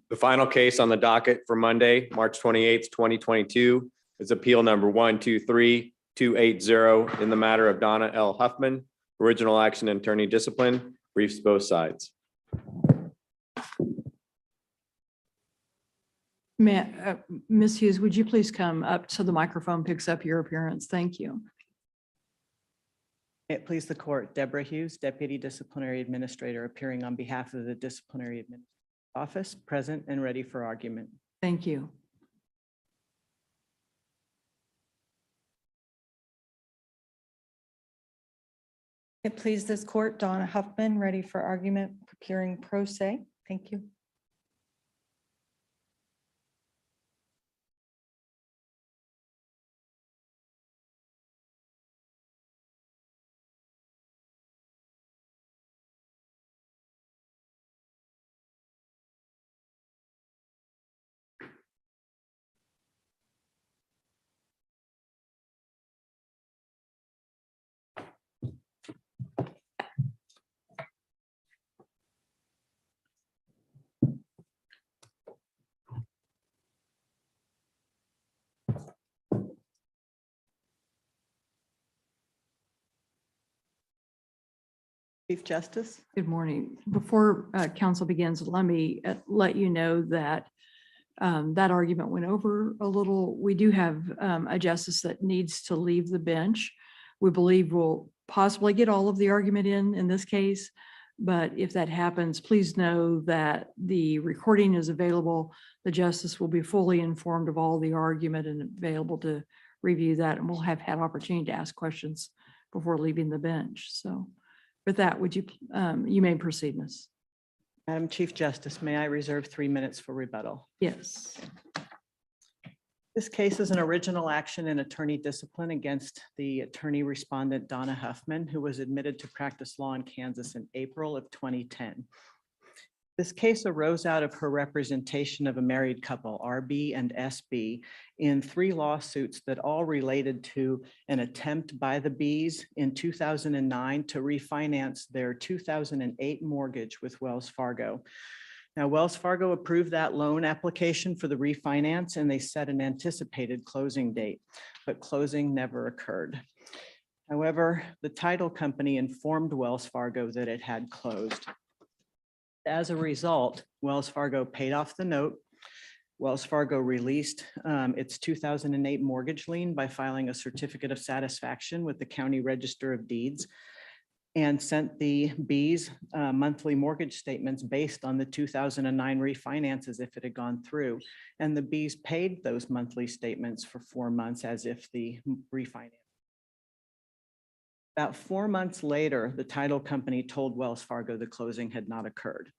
The final case on the docket for Monday, March 28th, 2022 is appeal number 123280 in the matter of Donna L. Huffman, original action and attorney discipline, briefs both sides. Ms. Hughes, would you please come up so the microphone picks up your appearance? Thank you. May it please the court, Deborah Hughes, Deputy Disciplinary Administrator, appearing on behalf of the Disciplinary Administrative Office, present and ready for argument. Thank you. It please this court, Donna Huffman, ready for argument, appearing pro se. Thank you. Chief Justice. Good morning. Before council begins, let me let you know that that argument went over a little. We do have a justice that needs to leave the bench. We believe we'll possibly get all of the argument in this case. But if that happens, please know that the recording is available. The justice will be fully informed of all the argument and available to review that. And we'll have had opportunity to ask questions before leaving the bench. So with that, would you, you may proceed, Ms. Madam Chief Justice, may I reserve 3 minutes for rebuttal? Yes. This case is an original action in attorney discipline against the attorney respondent Donna Huffman, who was admitted to practice law in Kansas in April of 2010. This case arose out of her representation of a married couple, RB and SB, in 3 lawsuits that all related to an attempt by the Bs in 2009 to refinance their 2008 mortgage with Wells Fargo. Now, Wells Fargo approved that loan application for the refinance, and they set an anticipated closing date, but closing never occurred. However, the title company informed Wells Fargo that it had closed. As a result, Wells Fargo paid off the note. Wells Fargo released its 2008 mortgage lien by filing a certificate of satisfaction with the County Register of Deeds and sent the Bs monthly mortgage statements based on the 2009 refinances if it had gone through. And the Bs paid those monthly statements for 4 months as if the refinance. About 4 months later, the title company told Wells Fargo the closing had not occurred.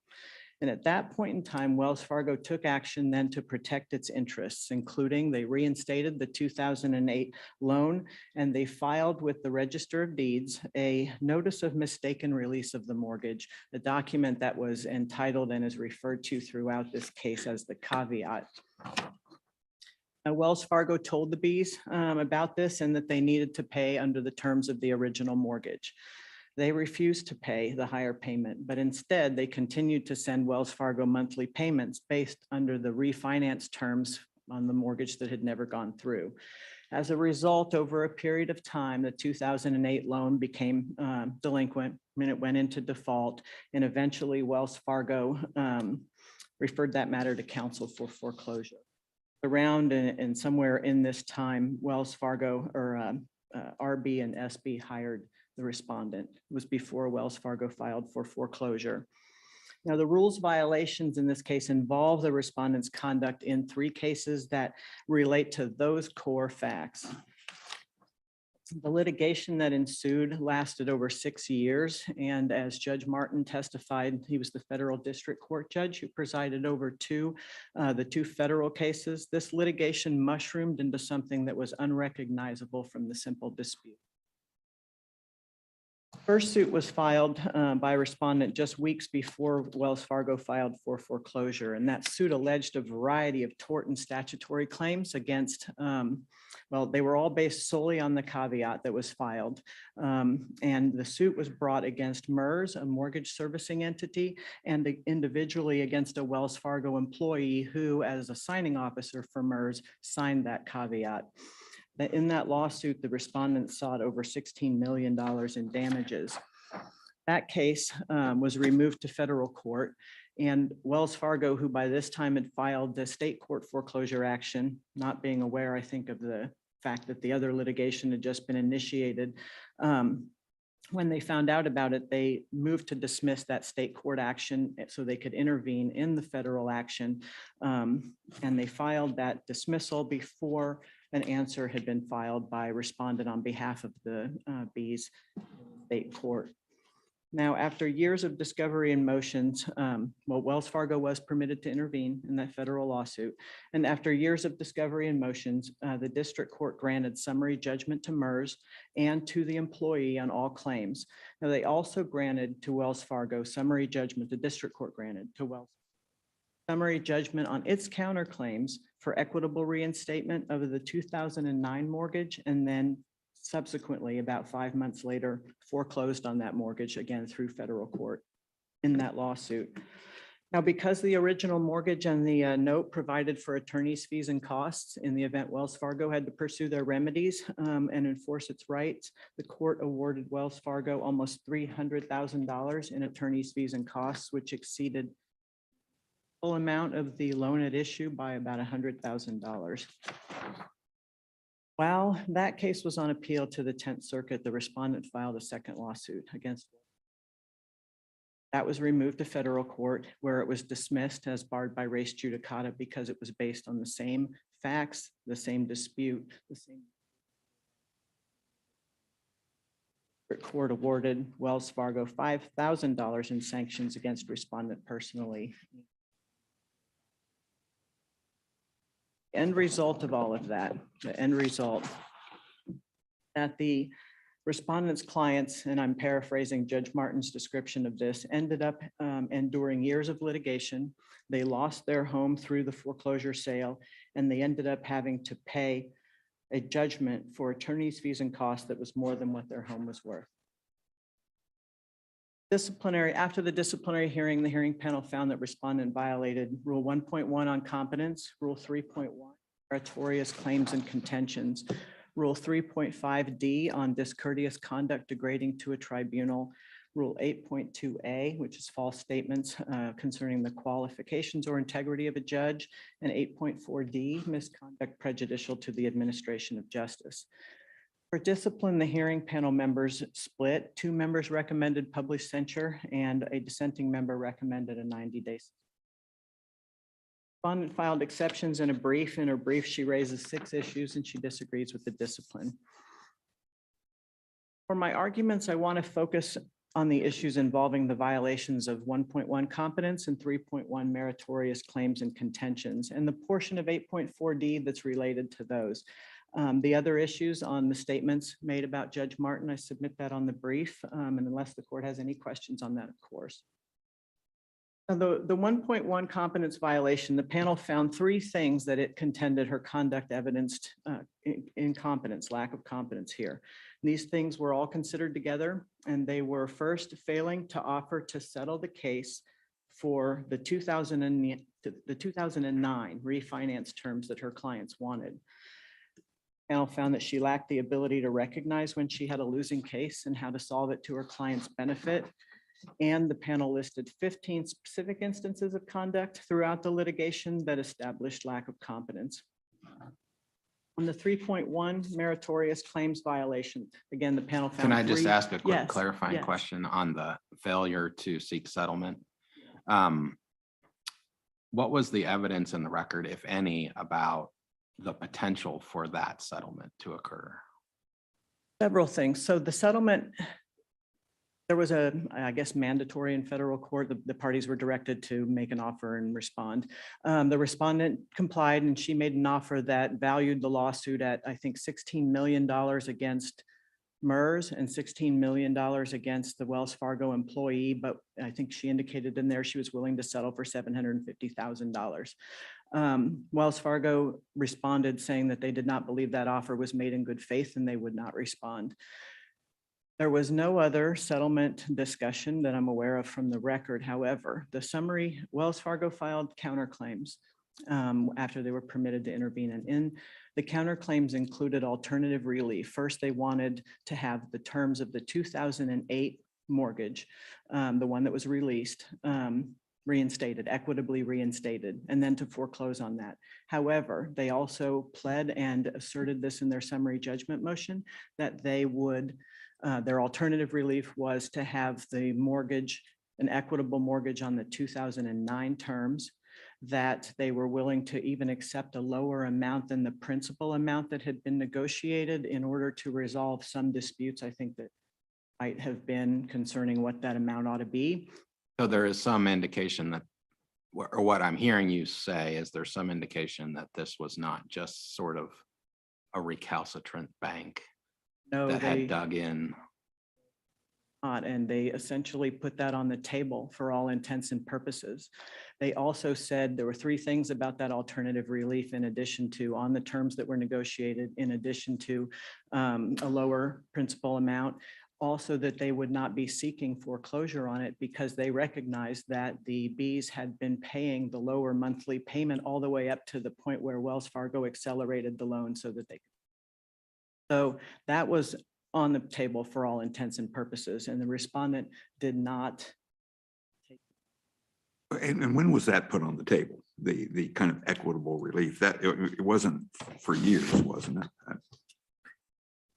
And at that point in time, Wells Fargo took action then to protect its interests, including they reinstated the 2008 loan, and they filed with the Register of Deeds a notice of mistaken release of the mortgage, a document that was entitled and is referred to throughout this case as the caveat. Wells Fargo told the Bs about this and that they needed to pay under the terms of the original mortgage. They refused to pay the higher payment, but instead they continued to send Wells Fargo monthly payments based under the refinance terms on the mortgage that had never gone through. As a result, over a period of time, the 2008 loan became delinquent and it went into default, and eventually Wells Fargo referred that matter to counsel for foreclosure. Around and somewhere in this time, Wells Fargo or RB and SB hired the respondent. It was before Wells Fargo filed for foreclosure. Now, the rules violations in this case involve the respondent's conduct in 3 cases that relate to those core facts. The litigation that ensued lasted over 6 years, and as Judge Martin testified, he was the federal district court judge who presided over the two federal cases. This litigation mushroomed into something that was unrecognizable from the simple dispute. First suit was filed by respondent just weeks before Wells Fargo filed for foreclosure, and that suit alleged a variety of tort and statutory claims against, well, they were all based solely on the caveat that was filed. And the suit was brought against MERS, a mortgage servicing entity, and individually against a Wells Fargo employee who, as a signing officer for MERS, signed that caveat. In that lawsuit, the respondent sought over $16 million in damages. That case was removed to federal court, and Wells Fargo, who by this time had filed the state court foreclosure action, not being aware, I think, of the fact that the other litigation had just been initiated. When they found out about it, they moved to dismiss that state court action so they could intervene in the federal action. And they filed that dismissal before an answer had been filed by respondent on behalf of the Bs state court. Now, after years of discovery and motions, well, Wells Fargo was permitted to intervene in that federal lawsuit. And after years of discovery and motions, the district court granted summary judgment to MERS and to the employee on all claims. Now, they also granted to Wells Fargo summary judgment, the district court granted to Wells summary judgment on its counterclaims for equitable reinstatement of the 2009 mortgage, and then subsequently, about 5 months later, foreclosed on that mortgage again through federal court in that lawsuit. Now, because the original mortgage and the note provided for attorney's fees and costs in the event Wells Fargo had to pursue their remedies and enforce its rights, the court awarded Wells Fargo almost $300,000 in attorney's fees and costs, which exceeded full amount of the loan at issue by about $100,000. While that case was on appeal to the 10th Circuit, the respondent filed a second lawsuit against. That was removed to federal court, where it was dismissed as barred by res judicata because it was based on the same facts, the same dispute, the same. The court awarded Wells Fargo $5,000 in sanctions against respondent personally. End result of all of that, the end result that the Respondent's clients, and I'm paraphrasing Judge Martin's description of this, ended up enduring years of litigation. They lost their home through the foreclosure sale, and they ended up having to pay a judgment for attorney's fees and costs that was more than what their home was worth. After the disciplinary hearing, the hearing panel found that respondent violated Rule 1.1 on competence, Rule 3.1 meritorious claims and contentions, Rule 3.5D on discourteous conduct degrading to a tribunal, Rule 8.2A, which is false statements concerning the qualifications or integrity of a judge, and 8.4D, misconduct prejudicial to the administration of justice. For discipline, the hearing panel members split. 2 members recommended public censure and a dissenting member recommended a 90-day. Respondent filed exceptions in a brief. In her brief, she raises 6 issues and she disagrees with the discipline. For my arguments, I want to focus on the issues involving the violations of 1.1 competence and 3.1 meritorious claims and contentions, and the portion of 8.4D that's related to those. The other issues on the statements made about Judge Martin, I submit that on the brief, and unless the court has any questions on that, of course. Now, the 1.1 competence violation, the panel found 3 things that it contended her conduct evidenced incompetence, lack of competence here. These things were all considered together, and they were first failing to offer to settle the case for the 2009 refinance terms that her clients wanted. Panel found that she lacked the ability to recognize when she had a losing case and how to solve it to her client's benefit. And the panel listed 15 specific instances of conduct throughout the litigation that established lack of competence. On the 3.1 meritorious claims violation, again, the panel found. Can I just ask a quick Yes, clarifying yes. question on the failure to seek settlement? What was the evidence in the record, if any, about the potential for that settlement to occur? Several things. So the settlement, there was a, I guess, mandatory in federal court. The parties were directed to make an offer and respond. The respondent complied and she made an offer that valued the lawsuit at, I think, $16 million against MERS and $16 million against the Wells Fargo employee. But I think she indicated in there she was willing to settle for $750,000. Wells Fargo responded saying that they did not believe that offer was made in good faith and they would not respond. There was no other settlement discussion that I'm aware of from the record. However, the summary, Wells Fargo filed counterclaims after they were permitted to intervene. And in the counterclaims included alternative relief. First, they wanted to have the terms of the 2008 mortgage, the one that was released, reinstated, equitably reinstated, and then to foreclose on that. However, they also pled and asserted this in their summary judgment motion that they would, their alternative relief was to have the mortgage, an equitable mortgage on the 2009 terms, that they were willing to even accept a lower amount than the principal amount that had been negotiated in order to resolve some disputes, I think, that might have been concerning what that amount ought to be. So there is some indication that, or what I'm hearing you say is there's some indication that this was not just sort of a recalcitrant bank that had dug in. And they essentially put that on the table for all intents and purposes. They also said there were 3 things about that alternative relief in addition to on the terms that were negotiated, in addition to a lower principal amount. Also that they would not be seeking foreclosure on it because they recognized that the Bs had been paying the lower monthly payment all the way up to the point where Wells Fargo accelerated the loan so that they could. So that was on the table for all intents and purposes, and the respondent did not. And when was that put on the table? The kind of equitable relief that it wasn't for years, wasn't it?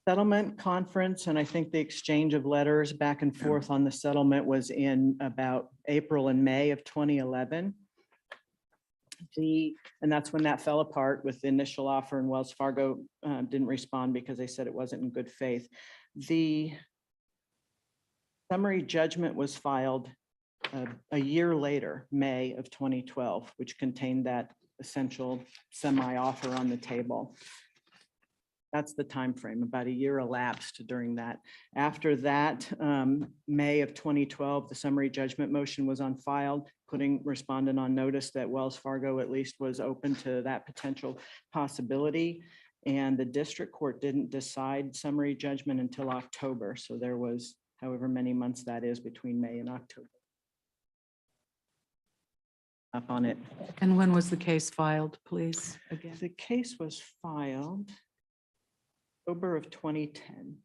Settlement conference, and I think the exchange of letters back and forth on the settlement was in about April and May of 2011. And that's when that fell apart with the initial offer, and Wells Fargo didn't respond because they said it wasn't in good faith. The summary judgment was filed a year later, May of 2012, which contained that essential semi-offer on the table. That's the time frame. About a year elapsed during that. After that, May of 2012, the summary judgment motion was on file, putting respondent on notice that Wells Fargo at least was open to that potential possibility. And the district court didn't decide summary judgment until October. So there was however many months that is between May and October. Up on it. And when was the case filed, please? Again, The case was filed October of 2010.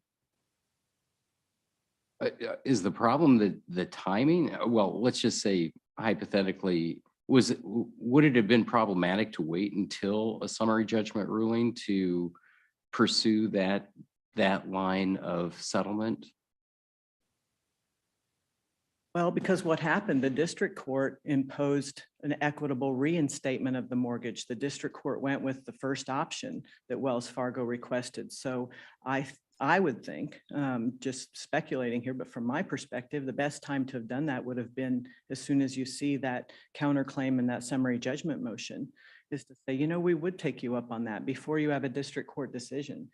Is the problem the timing? Well, let's just say hypothetically, would it have been problematic to wait until a summary judgment ruling to pursue that line of settlement? Well, because what happened, the district court imposed an equitable reinstatement of the mortgage. The district court went with the first option that Wells Fargo requested. So I would think, just speculating here, but from my perspective, the best time to have done that would have been as soon as you see that counterclaim in that summary judgment motion, is to say, you know, we would take you up on that before you have a district court decision.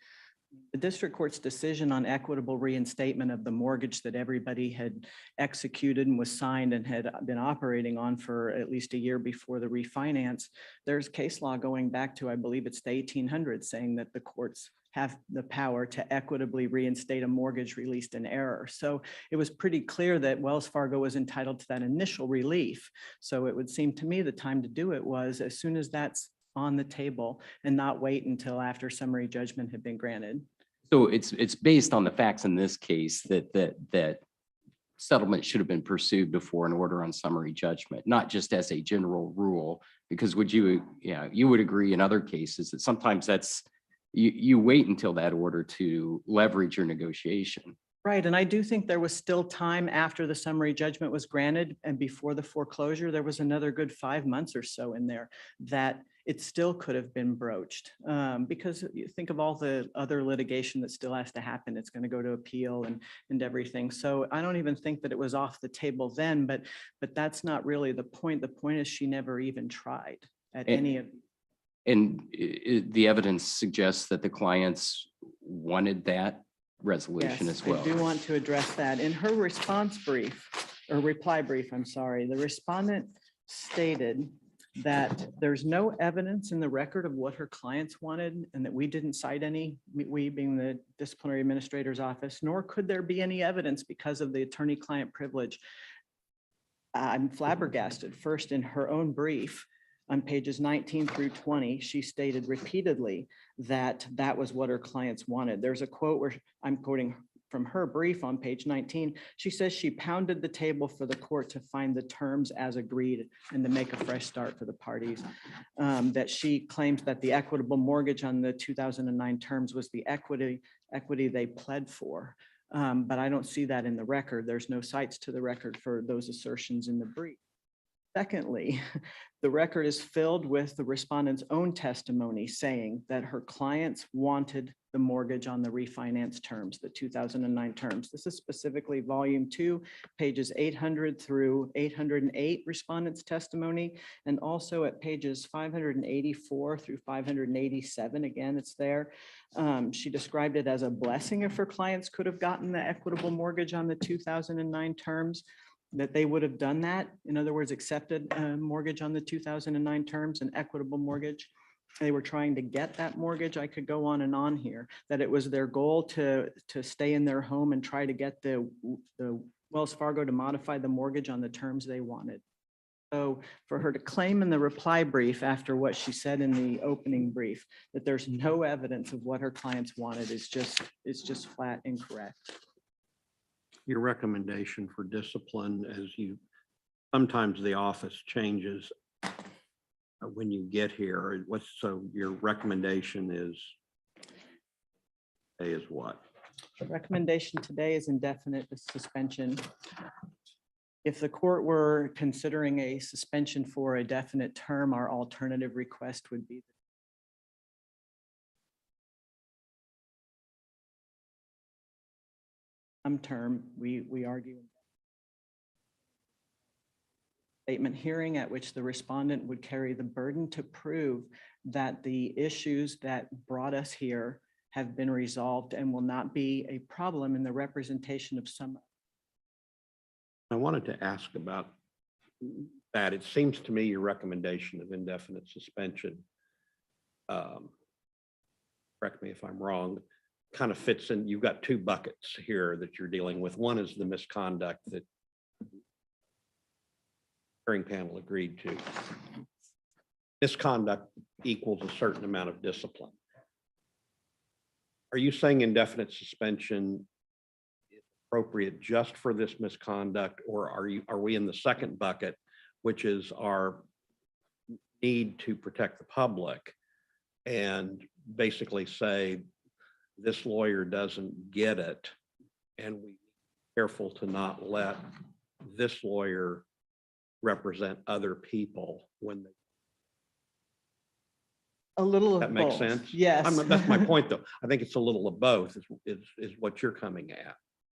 The district court's decision on equitable reinstatement of the mortgage that everybody had executed and was signed and had been operating on for at least a year before the refinance, there's case law going back to, I believe it's the 1800s, saying that the courts have the power to equitably reinstate a mortgage released in error. So it was pretty clear that Wells Fargo was entitled to that initial relief. So it would seem to me the time to do it was as soon as that's on the table and not wait until after summary judgment had been granted. So it's based on the facts in this case that settlement should have been pursued before an order on summary judgment, not just as a general rule, because you would agree in other cases that sometimes you wait until that order to leverage your negotiation. Right, and I do think there was still time after the summary judgment was granted and before the foreclosure, there was another good 5 months or so in there that it still could have been broached. Because you think of all the other litigation that still has to happen. It's going to go to appeal and everything. So I don't even think that it was off the table then, but that's not really the point. The point is she never even tried at any of. And the evidence suggests that the clients wanted that resolution as well. I do want to address that. In her response brief, or reply brief, I'm sorry, the respondent stated that there's no evidence in the record of what her clients wanted and that we didn't cite any, we being the disciplinary administrator's office, nor could there be any evidence because of the attorney-client privilege. I'm flabbergasted. First, in her own brief, on pages 19 through 20, she stated repeatedly that that was what her clients wanted. There's a quote where I'm quoting from her brief on page 19. She says she pounded the table for the court to find the terms as agreed and to make a fresh start for the parties. That she claims that the equitable mortgage on the 2009 terms was the equity they pled for. But I don't see that in the record. There's no cites to the record for those assertions in the brief. Secondly, the record is filled with the respondent's own testimony saying that her clients wanted the mortgage on the refinance terms, the 2009 terms. This is specifically volume 2, pages 800 through 808 respondent's testimony, and also at pages 584 through 587. Again, it's there. She described it as a blessing if her clients could have gotten the equitable mortgage on the 2009 terms, that they would have done that. In other words, accepted a mortgage on the 2009 terms, an equitable mortgage. They were trying to get that mortgage. I could go on and on here, that it was their goal to stay in their home and try to get the Wells Fargo to modify the mortgage on the terms they wanted. So for her to claim in the reply brief after what she said in the opening brief, that there's no evidence of what her clients wanted is just flat incorrect. Your recommendation for discipline, sometimes the office changes when you get here. So your recommendation is what? The recommendation today is indefinite suspension. If the court were considering a suspension for a definite term, our alternative request would be some term. We argue statement hearing at which the respondent would carry the burden to prove that the issues that brought us here have been resolved and will not be a problem in the representation of some. I wanted to ask about that. It seems to me your recommendation of indefinite suspension, correct me if I'm wrong, kind of fits in. You've got two buckets here that you're dealing with. One is the misconduct that hearing panel agreed to. Misconduct equals a certain amount of discipline. Are you saying indefinite suspension is appropriate just for this misconduct, or are we in the second bucket, which is our need to protect the public, and basically say this lawyer doesn't get it, and we be careful to not let this lawyer represent other people when they. A little of That makes both. sense? Yes. That's my point, though. I think it's a little of both is what you're coming at.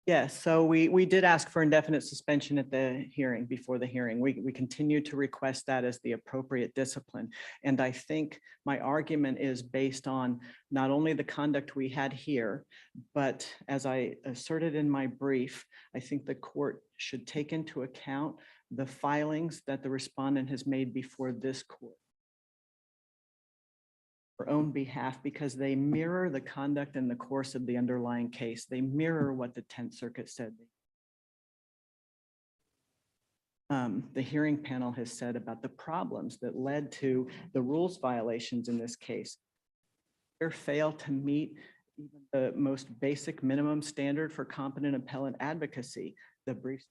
Yes, so we did ask for indefinite suspension at the hearing, before the hearing. We continue to request that as the appropriate discipline. And I think my argument is based on not only the conduct we had here, but as I asserted in my brief, I think the court should take into account the filings that the respondent has made before this court her own behalf, because they mirror the conduct and the course of the underlying case. They mirror what the 10th Circuit said. The hearing panel has said about the problems that led to the rules violations in this case. They fail to meet even the most basic minimum standard for competent appellant advocacy. The briefs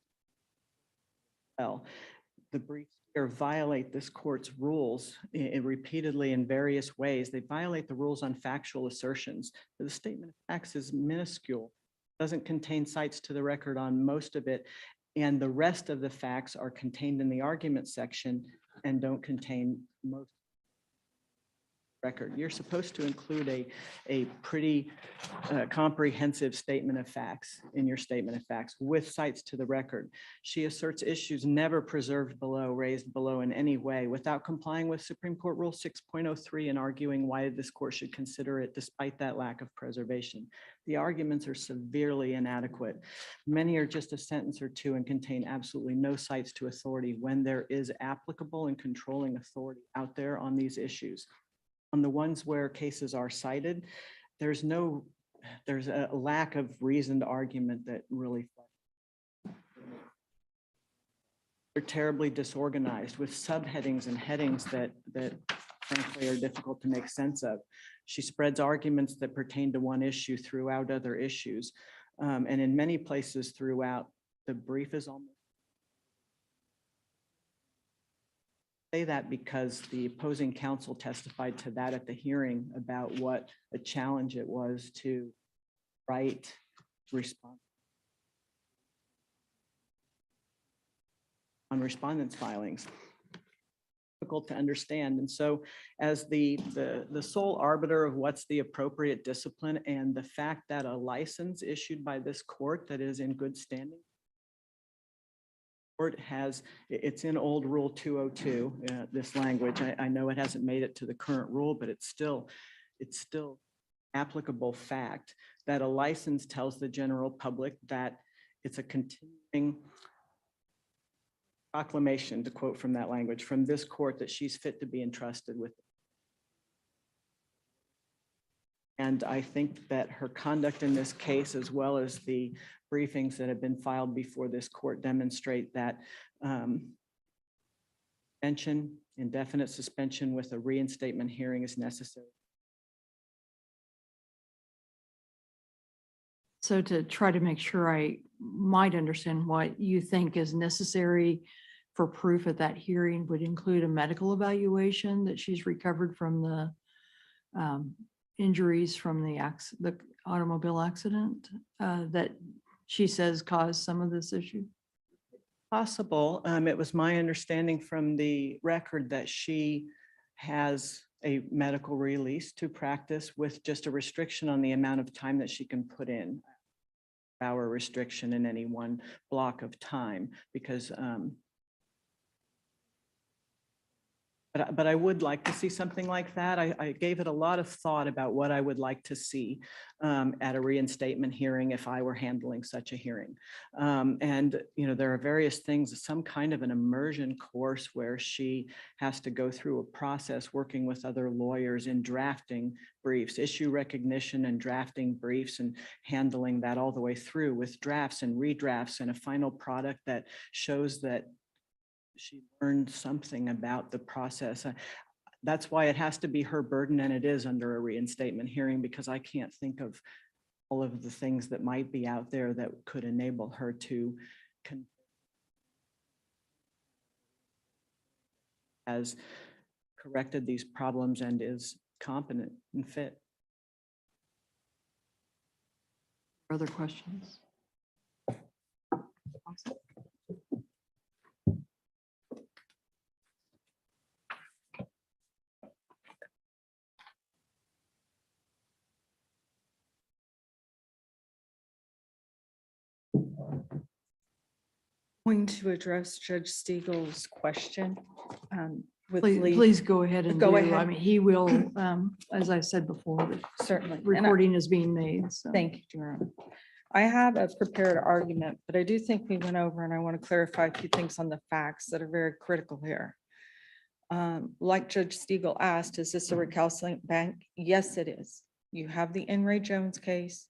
violate this court's rules repeatedly in various ways. They violate the rules on factual assertions. The statement of facts is minuscule, doesn't contain cites to the record on most of it, and the rest of the facts are contained in the argument section and don't contain most record. You're supposed to include a pretty comprehensive statement of facts in your statement of facts with cites to the record. She asserts issues never preserved below, raised below in any way, without complying with Supreme Court Rule 6.03 and arguing why this court should consider it despite that lack of preservation. The arguments are severely inadequate. Many are just a sentence or two and contain absolutely no cites to authority when there is applicable and controlling authority out there on these issues. On the ones where cases are cited, there's a lack of reasoned argument that really. They're terribly disorganized with subheadings and headings that frankly are difficult to make sense of. She spreads arguments that pertain to one issue throughout other issues. And in many places throughout, the brief is almost. Say that because the opposing counsel testified to that at the hearing about what a challenge it was to write response on respondents' filings. Difficult to understand. And so as the sole arbiter of what's the appropriate discipline, and the fact that a license issued by this court that is in good standing it's in old Rule 202, this language. I know it hasn't made it to the current rule, but it's still applicable fact that a license tells the general public that it's a continuing proclamation, to quote from that language, from this court that she's fit to be entrusted with. And I think that her conduct in this case, as well as the briefings that have been filed before this court, demonstrate that indefinite suspension with a reinstatement hearing is necessary. So to try to make sure I might understand what you think is necessary for proof at that hearing would include a medical evaluation that she's recovered from the injuries from the automobile accident that she says caused some of this issue? Possible. It was my understanding from the record that she has a medical release to practice with just a restriction on the amount of time that she can put in, hour restriction in any one block of time, because But I would like to see something like that. I gave it a lot of thought about what I would like to see at a reinstatement hearing if I were handling such a hearing. And, you know, there are various things, some kind of an immersion course where she has to go through a process working with other lawyers in drafting briefs, issue recognition and drafting briefs and handling that all the way through with drafts and redrafts and a final product that shows that she learned something about the process. That's why it has to be her burden, and it is under a reinstatement hearing, because I can't think of all of the things that might be out there that could enable her to has corrected these problems and is competent and fit. Other questions? Going to address Judge Stiegel's question. With Please, Lee. please go ahead and Go do, ahead. I mean, he will, as I said before, the Certainly. And I- recording is being made, so. Thank you, Your Honor. I have a prepared argument, but I do think we went over, and I want to clarify a few things on the facts that are very critical here. Like Judge Stiegel asked, is this a recalcitrant bank? Yes, it is. You have the N. Ray Jones case.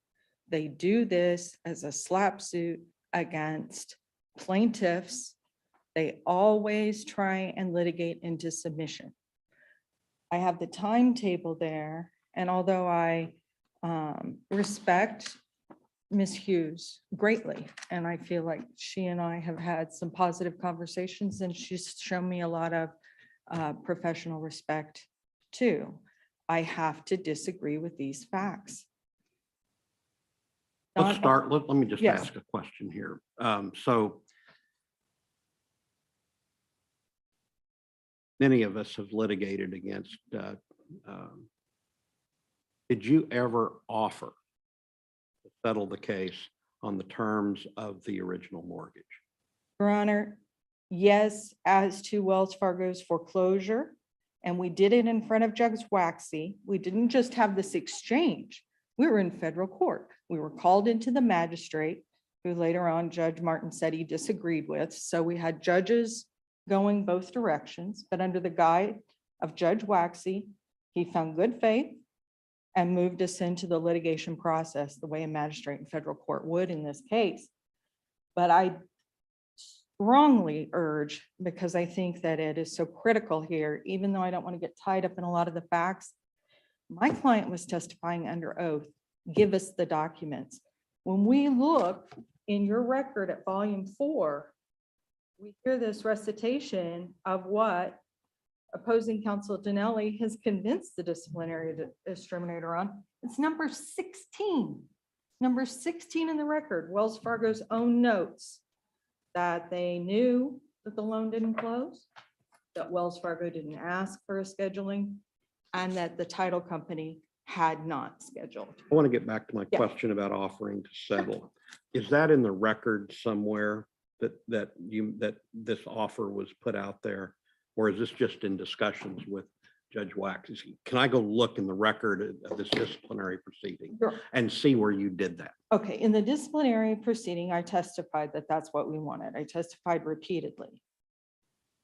They do this as a slap suit against plaintiffs. They always try and litigate into submission. I have the timetable there, and although I respect Ms. Hughes greatly, and I feel like she and I have had some positive conversations, and she's shown me a lot of professional respect too, I have to disagree with these facts. Let's start, let me just Yes. ask a question here. So many of us have litigated against, did you ever offer to settle the case on the terms of the original mortgage? Your Honor, yes, as to Wells Fargo's foreclosure, and we did it in front of Judge Waxy. We didn't just have this exchange. We were in federal court. We were called into the magistrate, who later on Judge Martin said he disagreed with. So we had judges going both directions, but under the guide of Judge Waxy, he found good faith and moved us into the litigation process the way a magistrate in federal court would in this case. But I strongly urge, because I think that it is so critical here, even though I don't want to get tied up in a lot of the facts, my client was testifying under oath. Give us the documents. When we look in your record at volume 4, we hear this recitation of what opposing counsel Dinelli has convinced the disciplinary discriminator on. It's number 16. Number 16 in the record, Wells Fargo's own notes, that they knew that the loan didn't close, that Wells Fargo didn't ask for a scheduling, and that the title company had not scheduled. I want to get back to my Yeah. question about offering to settle. Is that in the record somewhere that this offer was put out there? Or is this just in discussions with Judge Waxy? Can I go look in the record of this disciplinary proceeding Sure. and see where you did that? Okay, in the disciplinary proceeding, I testified that that's what we wanted. I testified repeatedly.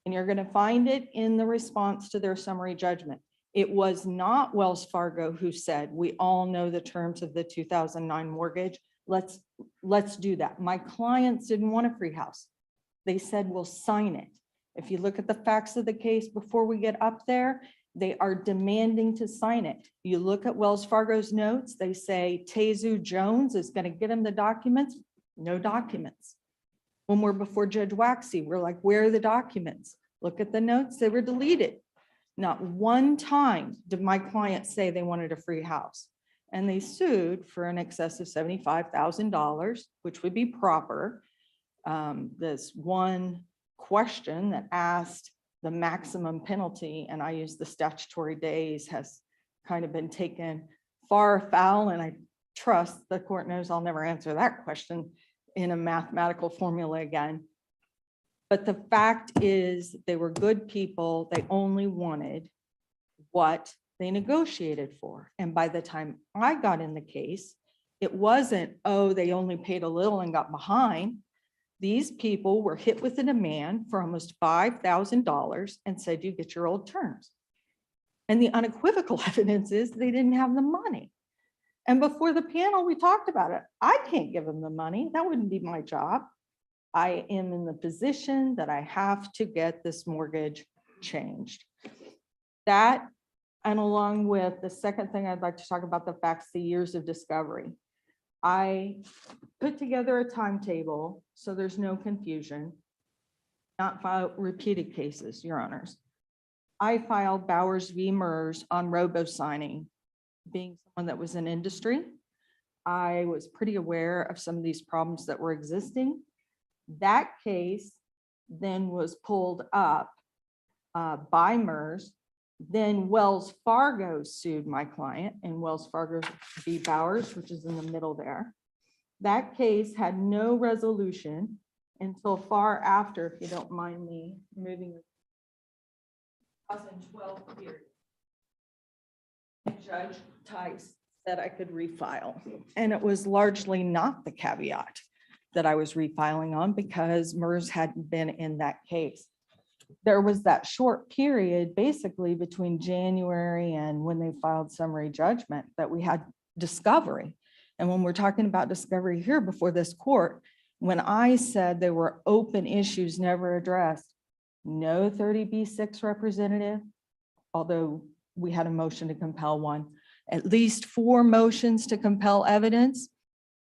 And you're going to find it in the response to their summary judgment. It was not Wells Fargo who said, we all know the terms of the 2009 mortgage. Let's do that. My clients didn't want a free house. They said, we'll sign it. If you look at the facts of the case before we get up there, they are demanding to sign it. You look at Wells Fargo's notes, they say Tezu Jones is going to get him the documents. No documents. When we're before Judge Waxy, we're like, where are the documents? Look at the notes, they were deleted. Not one time did my client say they wanted a free house. And they sued for an excess of $75,000, which would be proper. This one question that asked the maximum penalty, and I use the statutory days, has kind of been taken far afoul, and I trust the court knows I'll never answer that question in a mathematical formula again. But the fact is, they were good people. They only wanted what they negotiated for. And by the time I got in the case, it wasn't, oh, they only paid a little and got behind. These people were hit with a demand for almost $5,000 and said, you get your old terms. And the unequivocal evidence is they didn't have the money. And before the panel, we talked about it. I can't give them the money. That wouldn't be my job. I am in the position that I have to get this mortgage changed. That, and along with the second thing I'd like to talk about, the facts, the years of discovery. I put together a timetable so there's no confusion. Not file repeated cases, Your Honors. I filed Bowers v. MERS on robo-signing. Being someone that was in industry, I was pretty aware of some of these problems that were existing. That case then was pulled up by MERS. Then Wells Fargo sued my client in Wells Fargo v. Bowers, which is in the middle there. That case had no resolution until far after, if you don't mind me moving, 2012 period. Judge Tice said I could refile. And it was largely not the caveat that I was refiling on because MERS hadn't been in that case. There was that short period basically between January and when they filed summary judgment that we had discovery. And when we're talking about discovery here before this court, when I said there were open issues never addressed, no 30B6 representative, although we had a motion to compel one, at least 4 motions to compel evidence,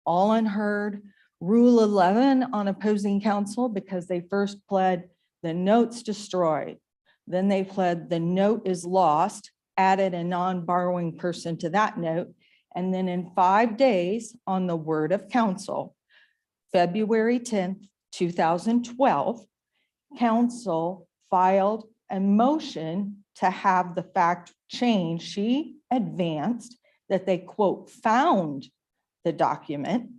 all unheard. Rule 11 on opposing counsel because they first pled the note's destroyed. Then they pled the note is lost, added a non-borrowing person to that note. And then in 5 days on the word of counsel, February 10th, 2012, counsel filed a motion to have the fact changed. She advanced that they, quote, found the document.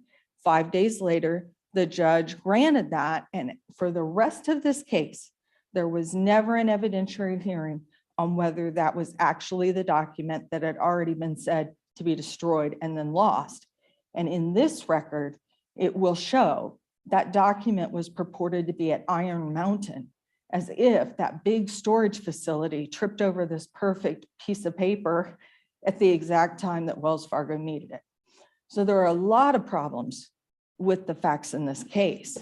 5 days later, the judge granted that. And for the rest of this case, there was never an evidentiary hearing on whether that was actually the document that had already been said to be destroyed and then lost. And in this record, it will show that document was purported to be at Iron Mountain, as if that big storage facility tripped over this perfect piece of paper at the exact time that Wells Fargo needed it. So there are a lot of problems with the facts in this case.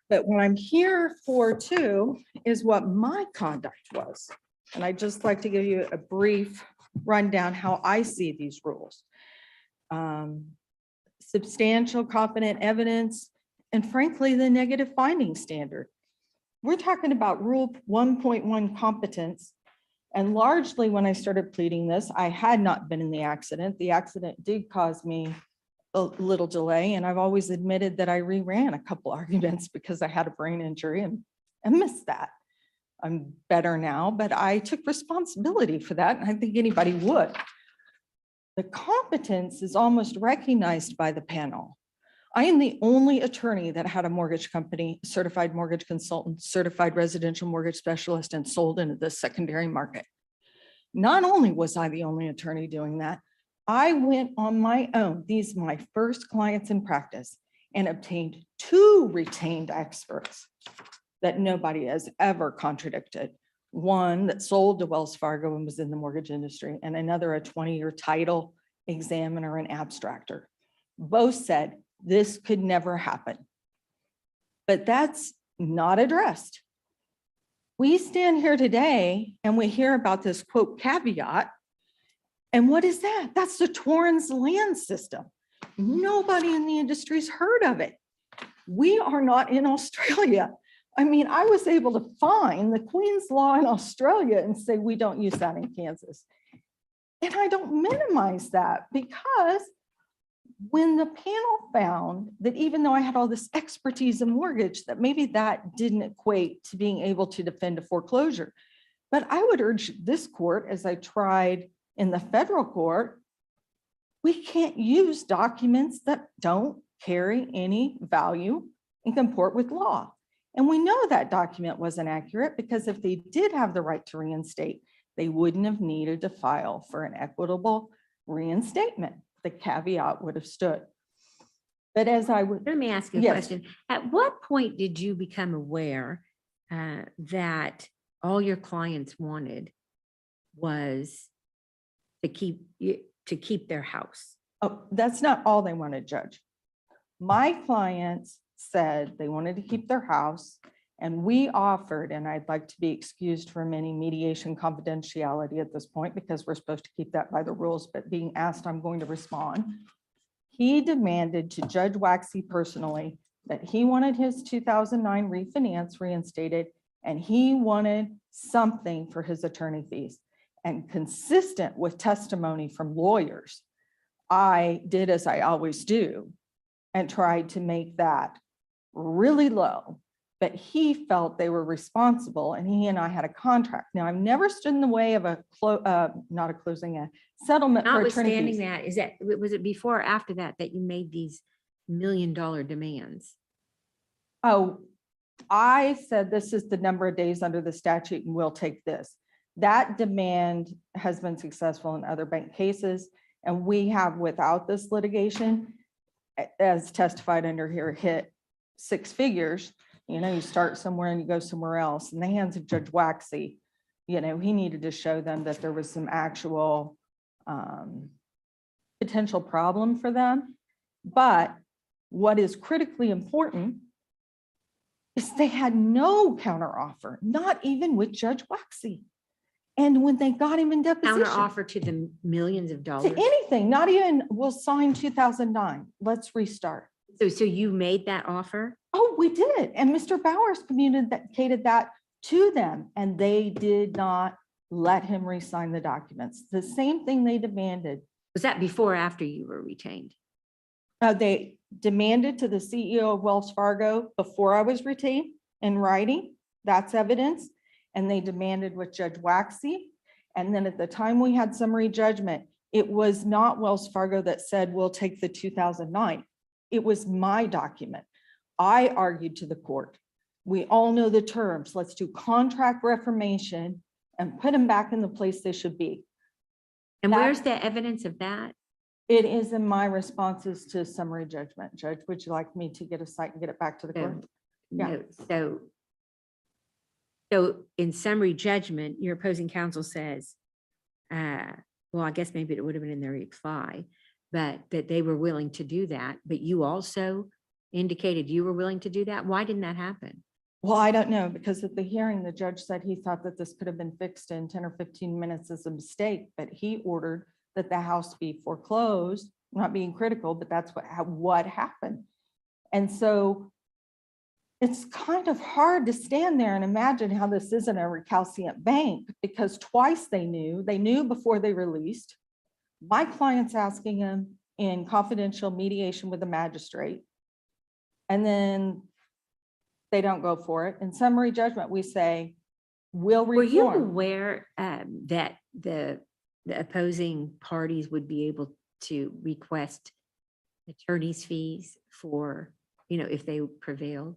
But what I'm here for too is what my conduct was. And I'd just like to give you a brief rundown how I see these rules. Substantial competent evidence, and frankly, the negative finding standard. We're talking about rule 1.1 competence. And largely when I started pleading this, I had not been in the accident. The accident did cause me a little delay. And I've always admitted that I reran a couple arguments because I had a brain injury and missed that. I'm better now, but I took responsibility for that. And I think anybody would. The competence is almost recognized by the panel. I am the only attorney that had a mortgage company, certified mortgage consultant, certified residential mortgage specialist, and sold into the secondary market. Not only was I the only attorney doing that, I went on my own. These are my first clients in practice and obtained 2 retained experts that nobody has ever contradicted. One that sold to Wells Fargo and was in the mortgage industry, and another a 20-year title examiner and abstractor. Both said this could never happen. But that's not addressed. We stand here today and we hear about this quote caveat. And what is that? That's the Torrens land system. Nobody in the industry's heard of it. We are not in Australia. I mean, I was able to find the Queen's Law in Australia and say, we don't use that in Kansas. And I don't minimize that because when the panel found that even though I had all this expertise in mortgage, that maybe that didn't equate to being able to defend a foreclosure. But I would urge this court, as I tried in the federal court, we can't use documents that don't carry any value and comport with law. And we know that document wasn't accurate because if they did have the right to reinstate, they wouldn't have needed to file for an equitable reinstatement. The caveat would have stood. But as I would, Let me ask you a Yes. question. At what point did you become aware that all your clients wanted was to keep their house? oh, that's not all they wanted, Judge. My clients said they wanted to keep their house, and we offered, and I'd like to be excused from any mediation confidentiality at this point because we're supposed to keep that by the rules, but being asked, I'm going to respond. He demanded to Judge Waxy personally that he wanted his 2009 refinance reinstated, and he wanted something for his attorney fees. And consistent with testimony from lawyers, I did as I always do and tried to make that really low, but he felt they were responsible and he and I had a contract. Now, I've never stood in the way of a settlement for attorney Notwithstanding fees. that, was it before or after that you made these $1 million demands? Oh, I said, this is the number of days under the statute and we'll take this. That demand has been successful in other bank cases. And we have, without this litigation, as testified under here, hit 6 figures. You know, you start somewhere and you go somewhere else. In the hands of Judge Waxy, you know, he needed to show them that there was some actual potential problem for them. But what is critically important is they had no counteroffer, not even with Judge Waxy. And when they got him in deposition. Counter offer to the millions of To dollars? anything, not even, we'll sign 2009. Let's restart. So you made that offer? Oh, we did. And Mr. Bowers communicated that to them and they did not let him re-sign the documents. The same thing they demanded. Was that before or after you were retained? They demanded to the CEO of Wells Fargo before I was retained in writing. That's evidence. And they demanded with Judge Waxy. And then at the time we had summary judgment, it was not Wells Fargo that said, we'll take the 2009. It was my document. I argued to the court. We all know the terms. Let's do contract reformation and put them back in the place they should be. And That- where's the evidence of that? It is in my responses to summary judgment. Judge, would you like me to get a cite and get it back to the court? Yeah. No, so in summary judgment, your opposing counsel says, well, I guess maybe it would have been in their reply, but that they were willing to do that. But you also indicated you were willing to do that. Why didn't that happen? Well, I don't know, because at the hearing, the judge said he thought that this could have been fixed in 10 or 15 minutes as a mistake, but he ordered that the house be foreclosed, not being critical, but that's what happened. And so it's kind of hard to stand there and imagine how this isn't a recalcitrant bank, because twice they knew before they released. My client's asking him in confidential mediation with the magistrate, and then they don't go for it. In summary judgment, we say, we'll Were you reform. aware that the opposing parties would be able to request attorney's fees for, if they prevailed?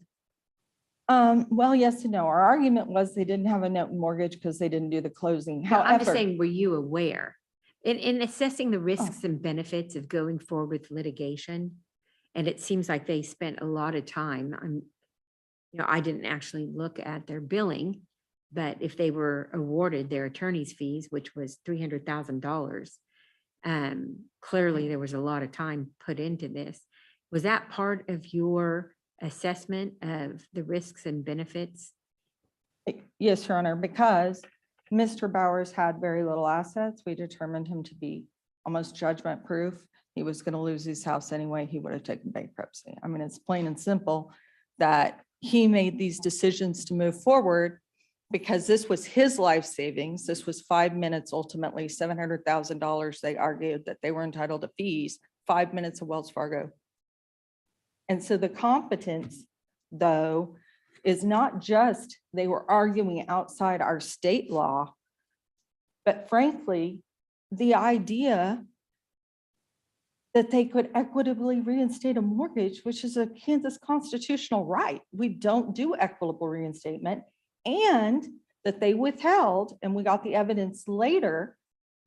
Well, yes and no. Our argument was they didn't have a note and mortgage because they didn't do the closing. No, I'm just However, saying, were you aware? In assessing the risks and benefits of going forward with litigation, and it seems like they spent a lot of time, I didn't actually look at their billing, but if they were awarded their attorney's fees, which was $300,000, clearly there was a lot of time put into this. Was that part of your assessment of the risks and benefits? yes, Your Honor, because Mr. Bowers had very little assets. We determined him to be almost judgment proof. He was going to lose his house anyway. He would have taken bankruptcy. I mean, it's plain and simple that he made these decisions to move forward because this was his life savings. This was 5 minutes, ultimately $700,000. They argued that they were entitled to fees, 5 minutes of Wells Fargo. And so the competence, though, is not just they were arguing outside our state law, but frankly, the idea that they could equitably reinstate a mortgage, which is a Kansas constitutional right. We don't do equitable reinstatement, and that they withheld, and we got the evidence later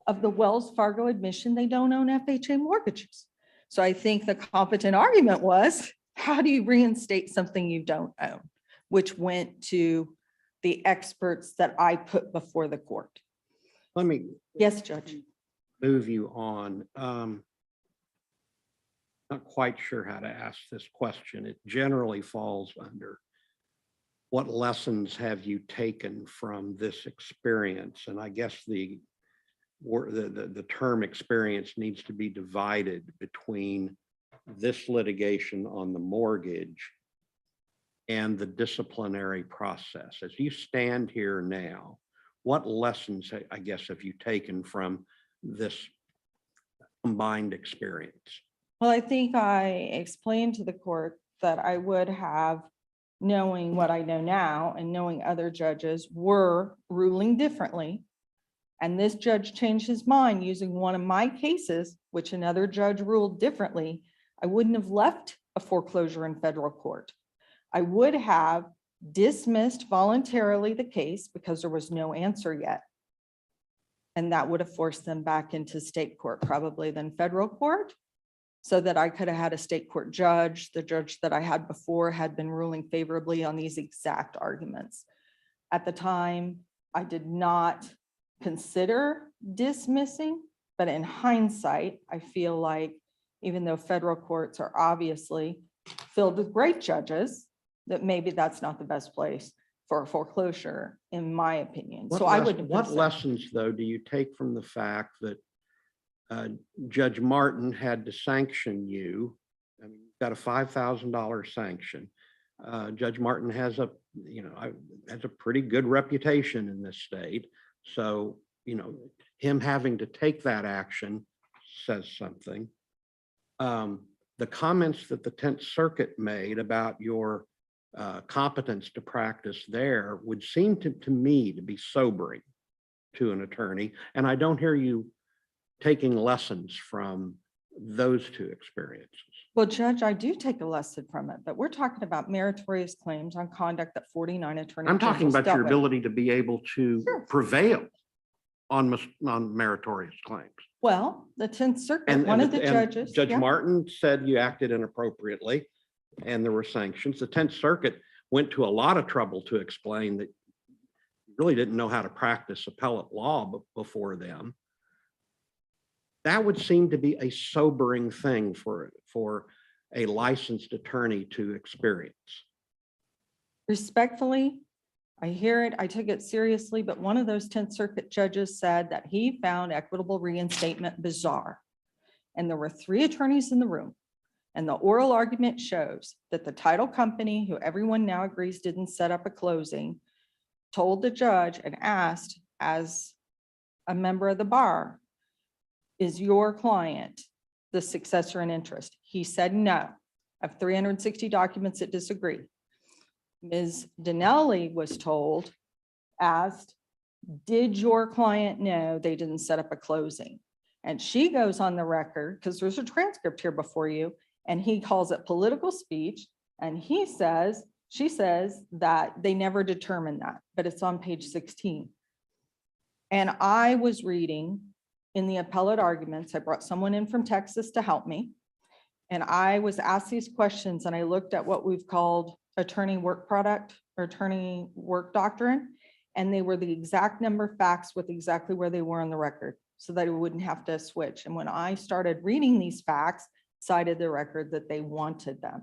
of the Wells Fargo admission they don't own FHA mortgages. So I think the competent argument was, how do you reinstate something you don't own? Which went to the experts that I put before the court. Let me Yes, Judge. move you on. Not quite sure how to ask this question. It generally falls under what lessons have you taken from this experience? And I guess the term experience needs to be divided between this litigation on the mortgage and the disciplinary process. As you stand here now, what lessons, I guess, have you taken from this combined experience? Well, I think I explained to the court that I would have, knowing what I know now and knowing other judges were ruling differently. And this judge changed his mind using one of my cases, which another judge ruled differently. I wouldn't have left a foreclosure in federal court. I would have dismissed voluntarily the case because there was no answer yet. And that would have forced them back into state court, probably then federal court, so that I could have had a state court judge. The judge that I had before had been ruling favorably on these exact arguments. At the time, I did not consider dismissing, but in hindsight, I feel like even though federal courts are obviously filled with great judges, that maybe that's not the best place for a foreclosure, in my opinion. So I would. What lessons, though, do you take from the fact that Judge Martin had to sanction you? I mean, you've got a $5,000 sanction. Judge Martin has has a pretty good reputation in this state. So, him having to take that action says something. The comments that the 10th Circuit made about your competence to practice there would seem to me to be sobering to an attorney. And I don't hear you taking lessons from those two experiences. Well, Judge, I do take a lesson from it, but we're talking about meritorious claims on conduct that 49 attorneys. I'm talking about your ability to be able to Sure. prevail on meritorious claims. Well, the 10th Circuit, one of the judges. Judge yeah. Martin said you acted inappropriately and there were sanctions. The 10th Circuit went to a lot of trouble to explain that you really didn't know how to practice appellate law before them. That would seem to be a sobering thing for a licensed attorney to experience. Respectfully, I hear it, I took it seriously, but one of those 10th Circuit judges said that he found equitable reinstatement bizarre. And there were 3 attorneys in the room. And the oral argument shows that the title company, who everyone now agrees didn't set up a closing, told the judge and asked, as a member of the bar, is your client the successor in interest? He said no. I have 360 documents that disagree. Ms. Dinelli was asked, did your client know they didn't set up a closing? And she goes on the record, because there's a transcript here before you, and he calls it political speech. And she says that they never determined that, but it's on page 16. And I was reading in the appellate arguments, I brought someone in from Texas to help me. And I was asked these questions and I looked at what we've called attorney work product or attorney work doctrine. And they were the exact number of facts with exactly where they were on the record so that it wouldn't have to switch. And when I started reading these facts, cited the record that they wanted them.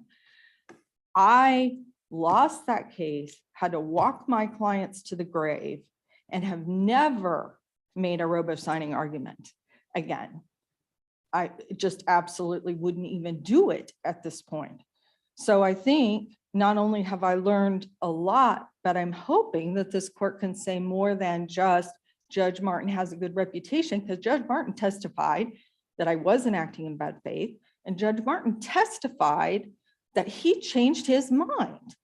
I lost that case, had to walk my clients to the grave, and have never made a robo-signing argument again. I just absolutely wouldn't even do it at this point. So I think not only have I learned a lot, but I'm hoping that this court can say more than just Judge Martin has a good reputation, because Judge Martin testified that I wasn't acting in bad faith, and Judge Martin testified that he changed his mind.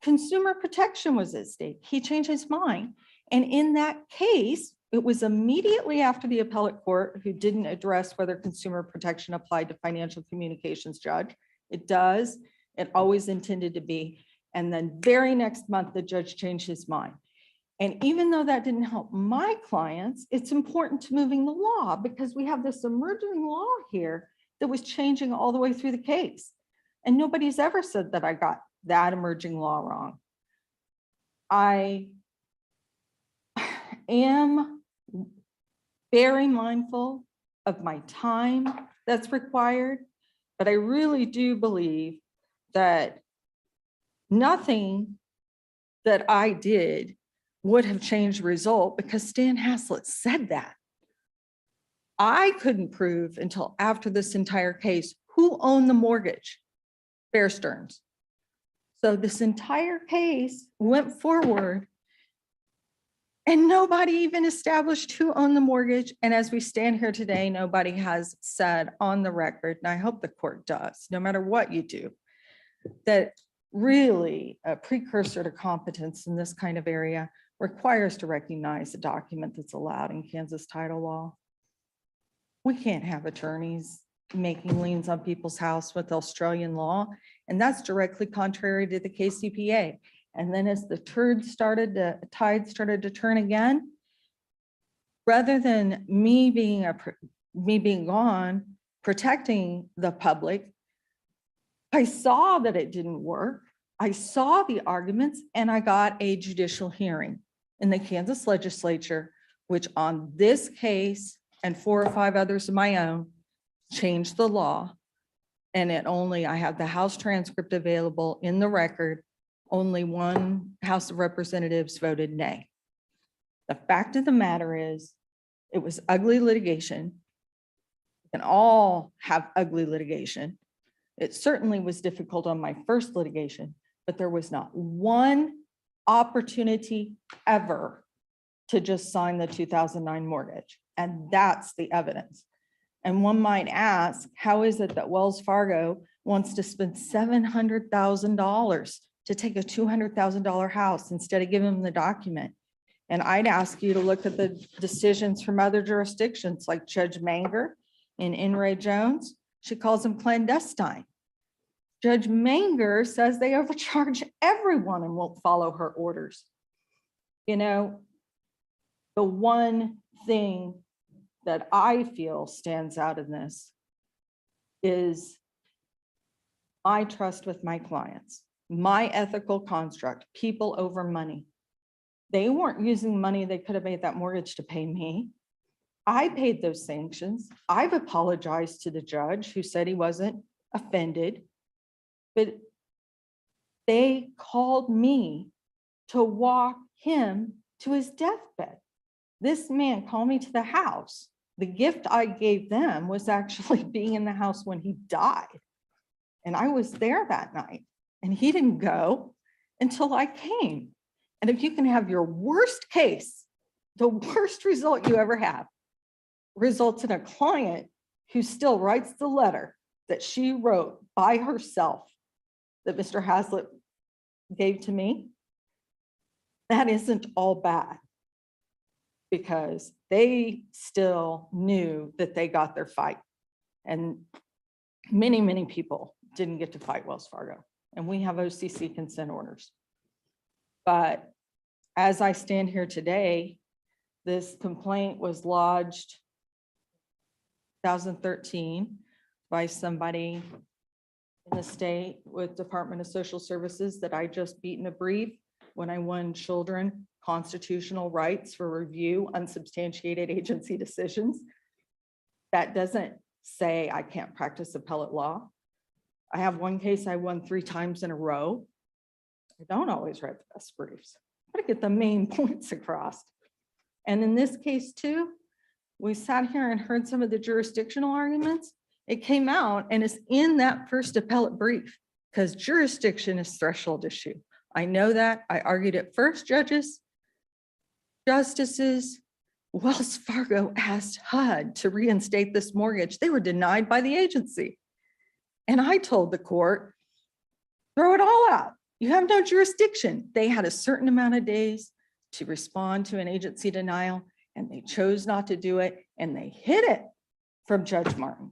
Consumer protection was at stake. He changed his mind. And in that case, It was immediately after the appellate court, who didn't address whether consumer protection applied to financial communications judge. It does. It always intended to be. And then very next month, the judge changed his mind. And even though that didn't help my clients, it's important to moving the law because we have this emerging law here that was changing all the way through the case. And nobody's ever said that I got that emerging law wrong. I am very mindful of my time that's required, but I really do believe that nothing that I did would have changed the result because Stan Haslett said that. I couldn't prove until after this entire case who owned the mortgage, Bear Stearns. So this entire case went forward and nobody even established who owned the mortgage. And as we stand here today, nobody has said on the record, and I hope the court does, no matter what you do, that really a precursor to competence in this kind of area requires to recognize a document that's allowed in Kansas title law. We can't have attorneys making liens on people's house with Australian law, and that's directly contrary to the KCPA. And then as the tide started to turn again, rather than me being gone, protecting the public, I saw that it didn't work. I saw the arguments and I got a judicial hearing in the Kansas legislature, which on this case and 4 or 5 others of my own changed the law. And I have the House transcript available in the record. Only one House of Representatives voted nay. The fact of the matter is it was ugly litigation. We can all have ugly litigation. It certainly was difficult on my first litigation, but there was not one opportunity ever to just sign the 2009 mortgage. And that's the evidence. And one might ask, how is it that Wells Fargo wants to spend $700,000 to take a $200,000 house instead of giving them the document? And I'd ask you to look at the decisions from other jurisdictions like Judge Manger in In re Jones. She calls them clandestine. Judge Manger says they overcharge everyone and won't follow her orders. You know, the one thing that I feel stands out in this is my trust with my clients, my ethical construct, people over money. They weren't using money they could have made that mortgage to pay me. I paid those sanctions. I've apologized to the judge who said he wasn't offended, but they called me to walk him to his deathbed. This man called me to the house. The gift I gave them was actually being in the house when he died. And I was there that night and he didn't go until I came. And if you can have your worst case, the worst result you ever have, results in a client who still writes the letter that she wrote by herself that Mr. Haslett gave to me, that isn't all bad because they still knew that they got their fight. And many, many people didn't get to fight Wells Fargo. And we have OCC consent orders. But as I stand here today, this complaint was lodged 2013 by somebody in the state with Department of Social Services that I just beat in a brief when I won children constitutional rights for review unsubstantiated agency decisions. That doesn't say I can't practice appellate law. I have one case I won 3 times in a row. I don't always write the best briefs, but I get the main points across. And in this case too, we sat here and heard some of the jurisdictional arguments. It came out and it's in that first appellate brief because jurisdiction is threshold issue. I know that. I argued it first, judges, justices. Wells Fargo asked HUD to reinstate this mortgage. They were denied by the agency. And I told the court, throw it all out. You have no jurisdiction. They had a certain amount of days to respond to an agency denial. and they chose not to do it, and they hid it from Judge Martin.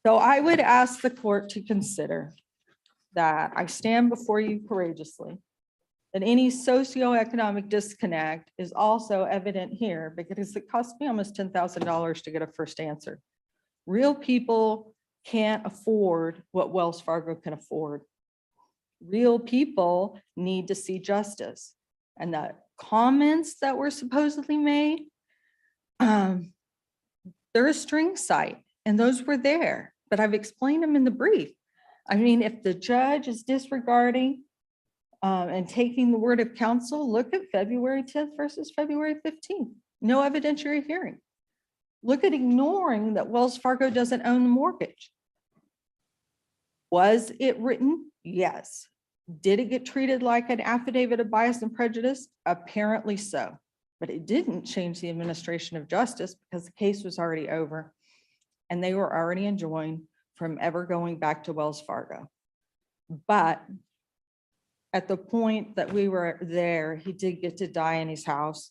So I would ask the court to consider that I stand before you courageously, that any socioeconomic disconnect is also evident here because it cost me almost $10,000 to get a first answer. Real people can't afford what Wells Fargo can afford. Real people need to see justice. And the comments that were supposedly made, they're a string site, and those were there, but I've explained them in the brief. I mean, if the judge is disregarding and taking the word of counsel, look at February 10th versus February 15th. No evidentiary hearing. Look at ignoring that Wells Fargo doesn't own the mortgage. Was it written? Yes. Did it get treated like an affidavit of bias and prejudice? Apparently so. But it didn't change the administration of justice because the case was already over and they were already enjoined from ever going back to Wells Fargo. But at the point that we were there, he did get to die in his house.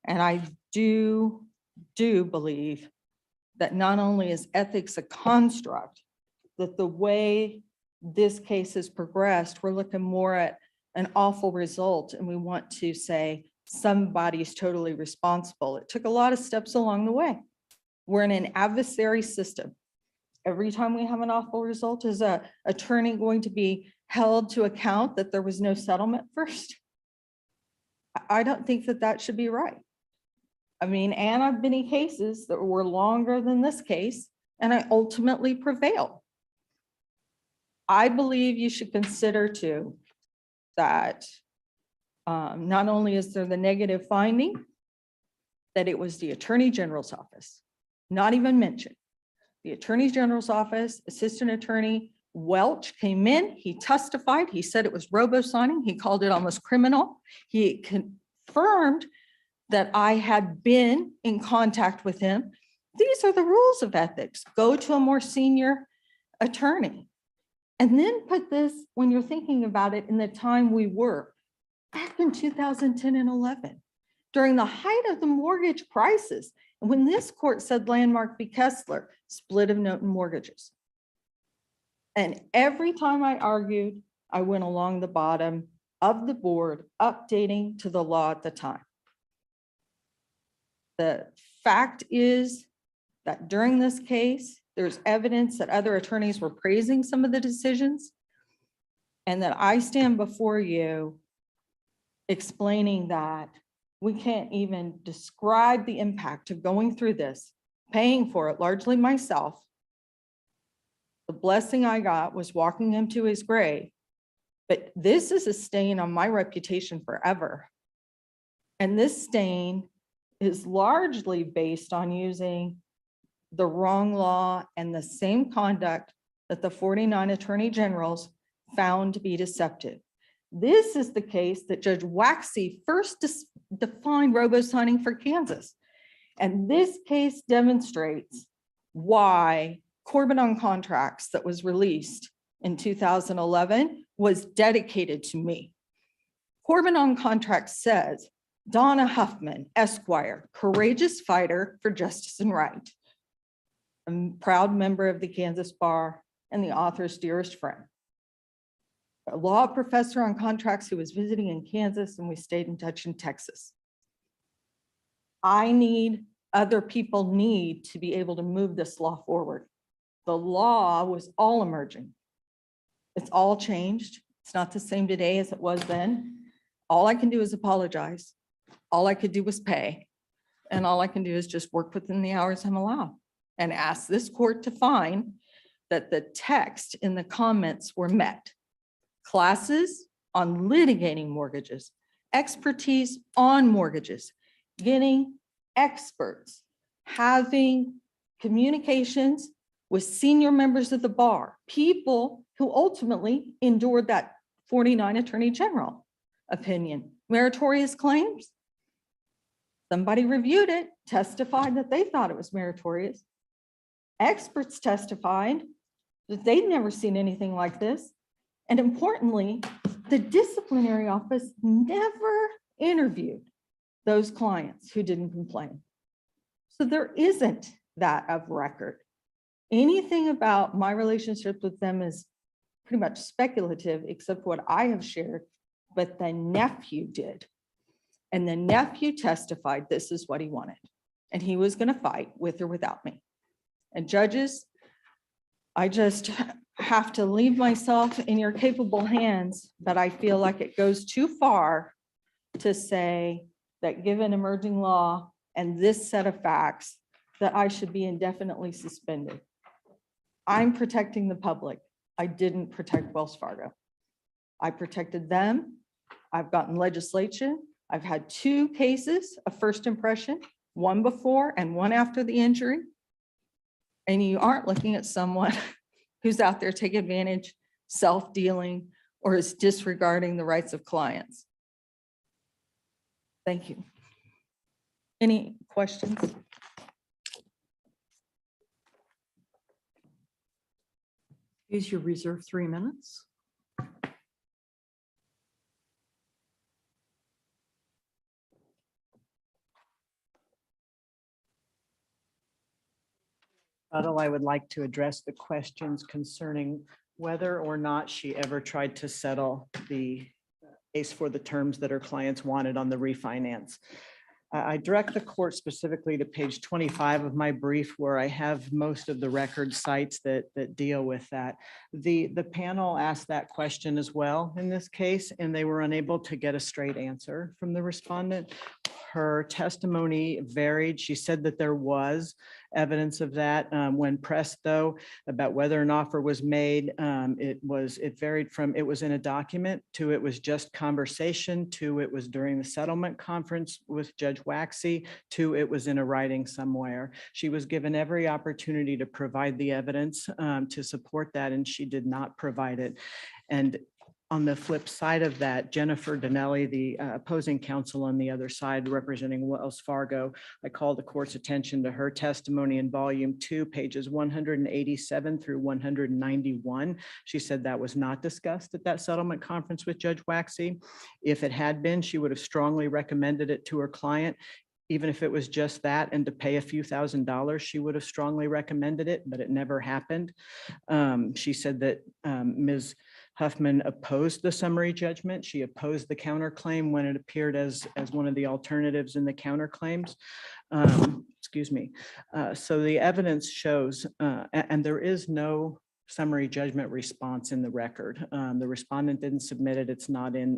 And I do believe that not only is ethics a construct, that the way this case has progressed, we're looking more at an awful result. And we want to say somebody's totally responsible. It took a lot of steps along the way. We're in an adversary system. Every time we have an awful result, is an attorney going to be held to account that there was no settlement first? I don't think that that should be right. I mean, and I've been in cases that were longer than this case, and I ultimately prevailed. I believe you should consider too that not only is there the negative finding that it was the Attorney General's office, not even mentioned. The Attorney General's office, Assistant Attorney Welch came in, he testified, he said it was robo-signing, he called it almost criminal. He confirmed that I had been in contact with him. These are the rules of ethics. Go to a more senior attorney. And then put this, when you're thinking about it, in the time we were, back in 2010 and 11, during the height of the mortgage crisis, and when this court said Landmark v. Kessler, split of note and mortgages. And every time I argued, I went along the bottom of the board, updating to the law at the time. The fact is that during this case, there's evidence that other attorneys were praising some of the decisions, and that I stand before you explaining that we can't even describe the impact of going through this, paying for it largely myself. The blessing I got was walking him to his grave, but this is a stain on my reputation forever. And this stain is largely based on using the wrong law and the same conduct that the 49 attorney generals found to be deceptive. This is the case that Judge Waxy first defined robo-signing for Kansas. And this case demonstrates why Corbin on Contracts that was released in 2011 was dedicated to me. Corbin on Contracts says, Donna Huffman, Esquire, courageous fighter for justice and right. A proud member of the Kansas Bar and the author's dearest friend. A law professor on contracts who was visiting in Kansas, and we stayed in touch in Texas. Other people need to be able to move this law forward. The law was all emerging. It's all changed. It's not the same today as it was then. All I can do is apologize. All I could do was pay. And all I can do is just work within the hours I'm allowed and ask this court to find that the text in the comments were met. Classes on litigating mortgages, expertise on mortgages, getting experts, having communications with senior members of the bar, people who ultimately endured that 49 attorney general opinion. Meritorious claims. Somebody reviewed it, testified that they thought it was meritorious. Experts testified that they'd never seen anything like this. And importantly, the disciplinary office never interviewed those clients who didn't complain. So there isn't that of record. Anything about my relationship with them is pretty much speculative, except what I have shared, but the nephew did. And the nephew testified this is what he wanted. And he was going to fight with or without me. And judges, I just have to leave myself in your capable hands, but I feel like it goes too far to say that given emerging law and this set of facts, that I should be indefinitely suspended. I'm protecting the public. I didn't protect Wells Fargo. I protected them. I've gotten legislation. I've had 2 cases of first impression, one before and one after the injury. And you aren't looking at someone who's out there taking advantage, self-dealing, or is disregarding the rights of clients. Thank you. Any questions? Use your reserved 3 minutes. I would like to address the questions concerning whether or not she ever tried to settle the case for the terms that her clients wanted on the refinance. I direct the court specifically to page 25 of my brief, where I have most of the record sites that deal with that. The panel asked that question as well in this case, and they were unable to get a straight answer from the respondent. Her testimony varied. She said that there was evidence of that. When pressed, though, about whether an offer was made, it varied from it was in a document to it was just conversation to it was during the settlement conference with Judge Waxy to it was in a writing somewhere. She was given every opportunity to provide the evidence to support that, and she did not provide it. And on the flip side of that, Jennifer Donnelly, the opposing counsel on the other side representing Wells Fargo, I called the court's attention to her testimony in volume 2, pages 187 through 191. She said that was not discussed at that settlement conference with Judge Waxy. If it had been, she would have strongly recommended it to her client. Even if it was just that and to pay a few $1,000s, she would have strongly recommended it, but it never happened. She said that Ms. Huffman opposed the summary judgment. She opposed the counterclaim when it appeared as one of the alternatives in the counterclaims. Excuse me. So the evidence shows, and there is no summary judgment response in the record. The respondent didn't submit it. It's not in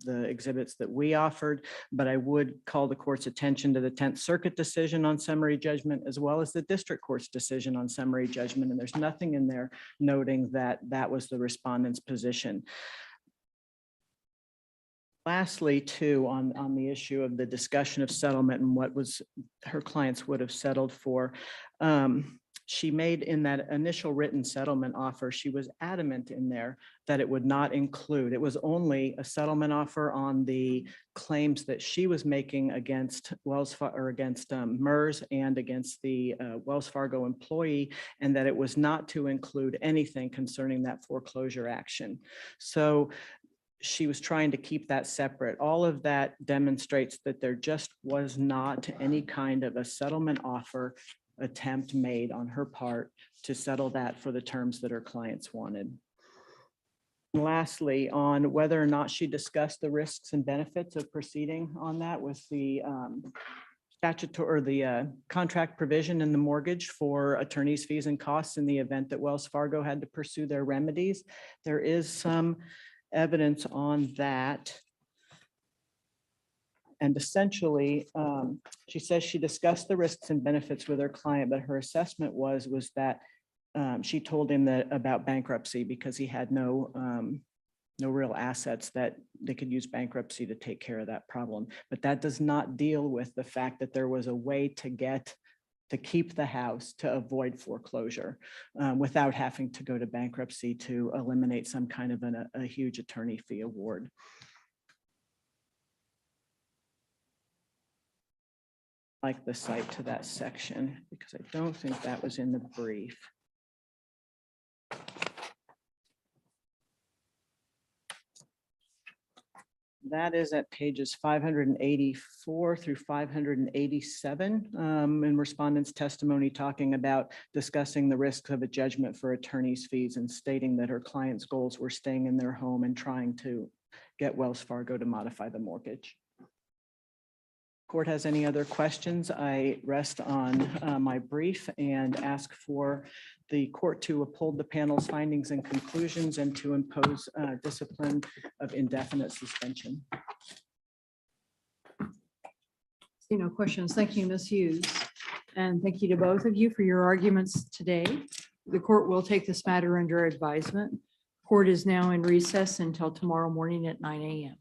the exhibits that we offered, but I would call the court's attention to the 10th Circuit decision on summary judgment, as well as the district court's decision on summary judgment. And there's nothing in there noting that that was the respondent's position. Lastly, too, on the issue of the discussion of settlement and what was her clients would have settled for. She made in that initial written settlement offer, she was adamant in there that it would not include, it was only a settlement offer on the claims that she was making against Wells Fargo or against MERS and against the Wells Fargo employee, and that it was not to include anything concerning that foreclosure action. So she was trying to keep that separate. All of that demonstrates that there just was not any kind of a settlement offer attempt made on her part to settle that for the terms that her clients wanted. And lastly, on whether or not she discussed the risks and benefits of proceeding on that with the statutory or the contract provision in the mortgage for attorney's fees and costs in the event that Wells Fargo had to pursue their remedies. There is some evidence on that. And essentially, she says she discussed the risks and benefits with her client, but her assessment was that she told him that about bankruptcy because he had no real assets that they could use bankruptcy to take care of that problem. But that does not deal with the fact that there was a way to keep the house to avoid foreclosure without having to go to bankruptcy to eliminate some kind of a huge attorney fee award. Like the site to that section because I don't think that was in the brief. That is at pages 584 through 587 in respondent's testimony, talking about discussing the risks of a judgment for attorney's fees and stating that her client's goals were staying in their home and trying to get Wells Fargo to modify the mortgage. Court has any other questions? I rest on my brief and ask for the court to uphold the panel's findings and conclusions and to impose discipline of indefinite suspension. See no questions. Thank you, Ms. Hughes. And thank you to both of you for your arguments today. The court will take this matter under advisement. Court is now in recess until tomorrow morning at 9 a.m.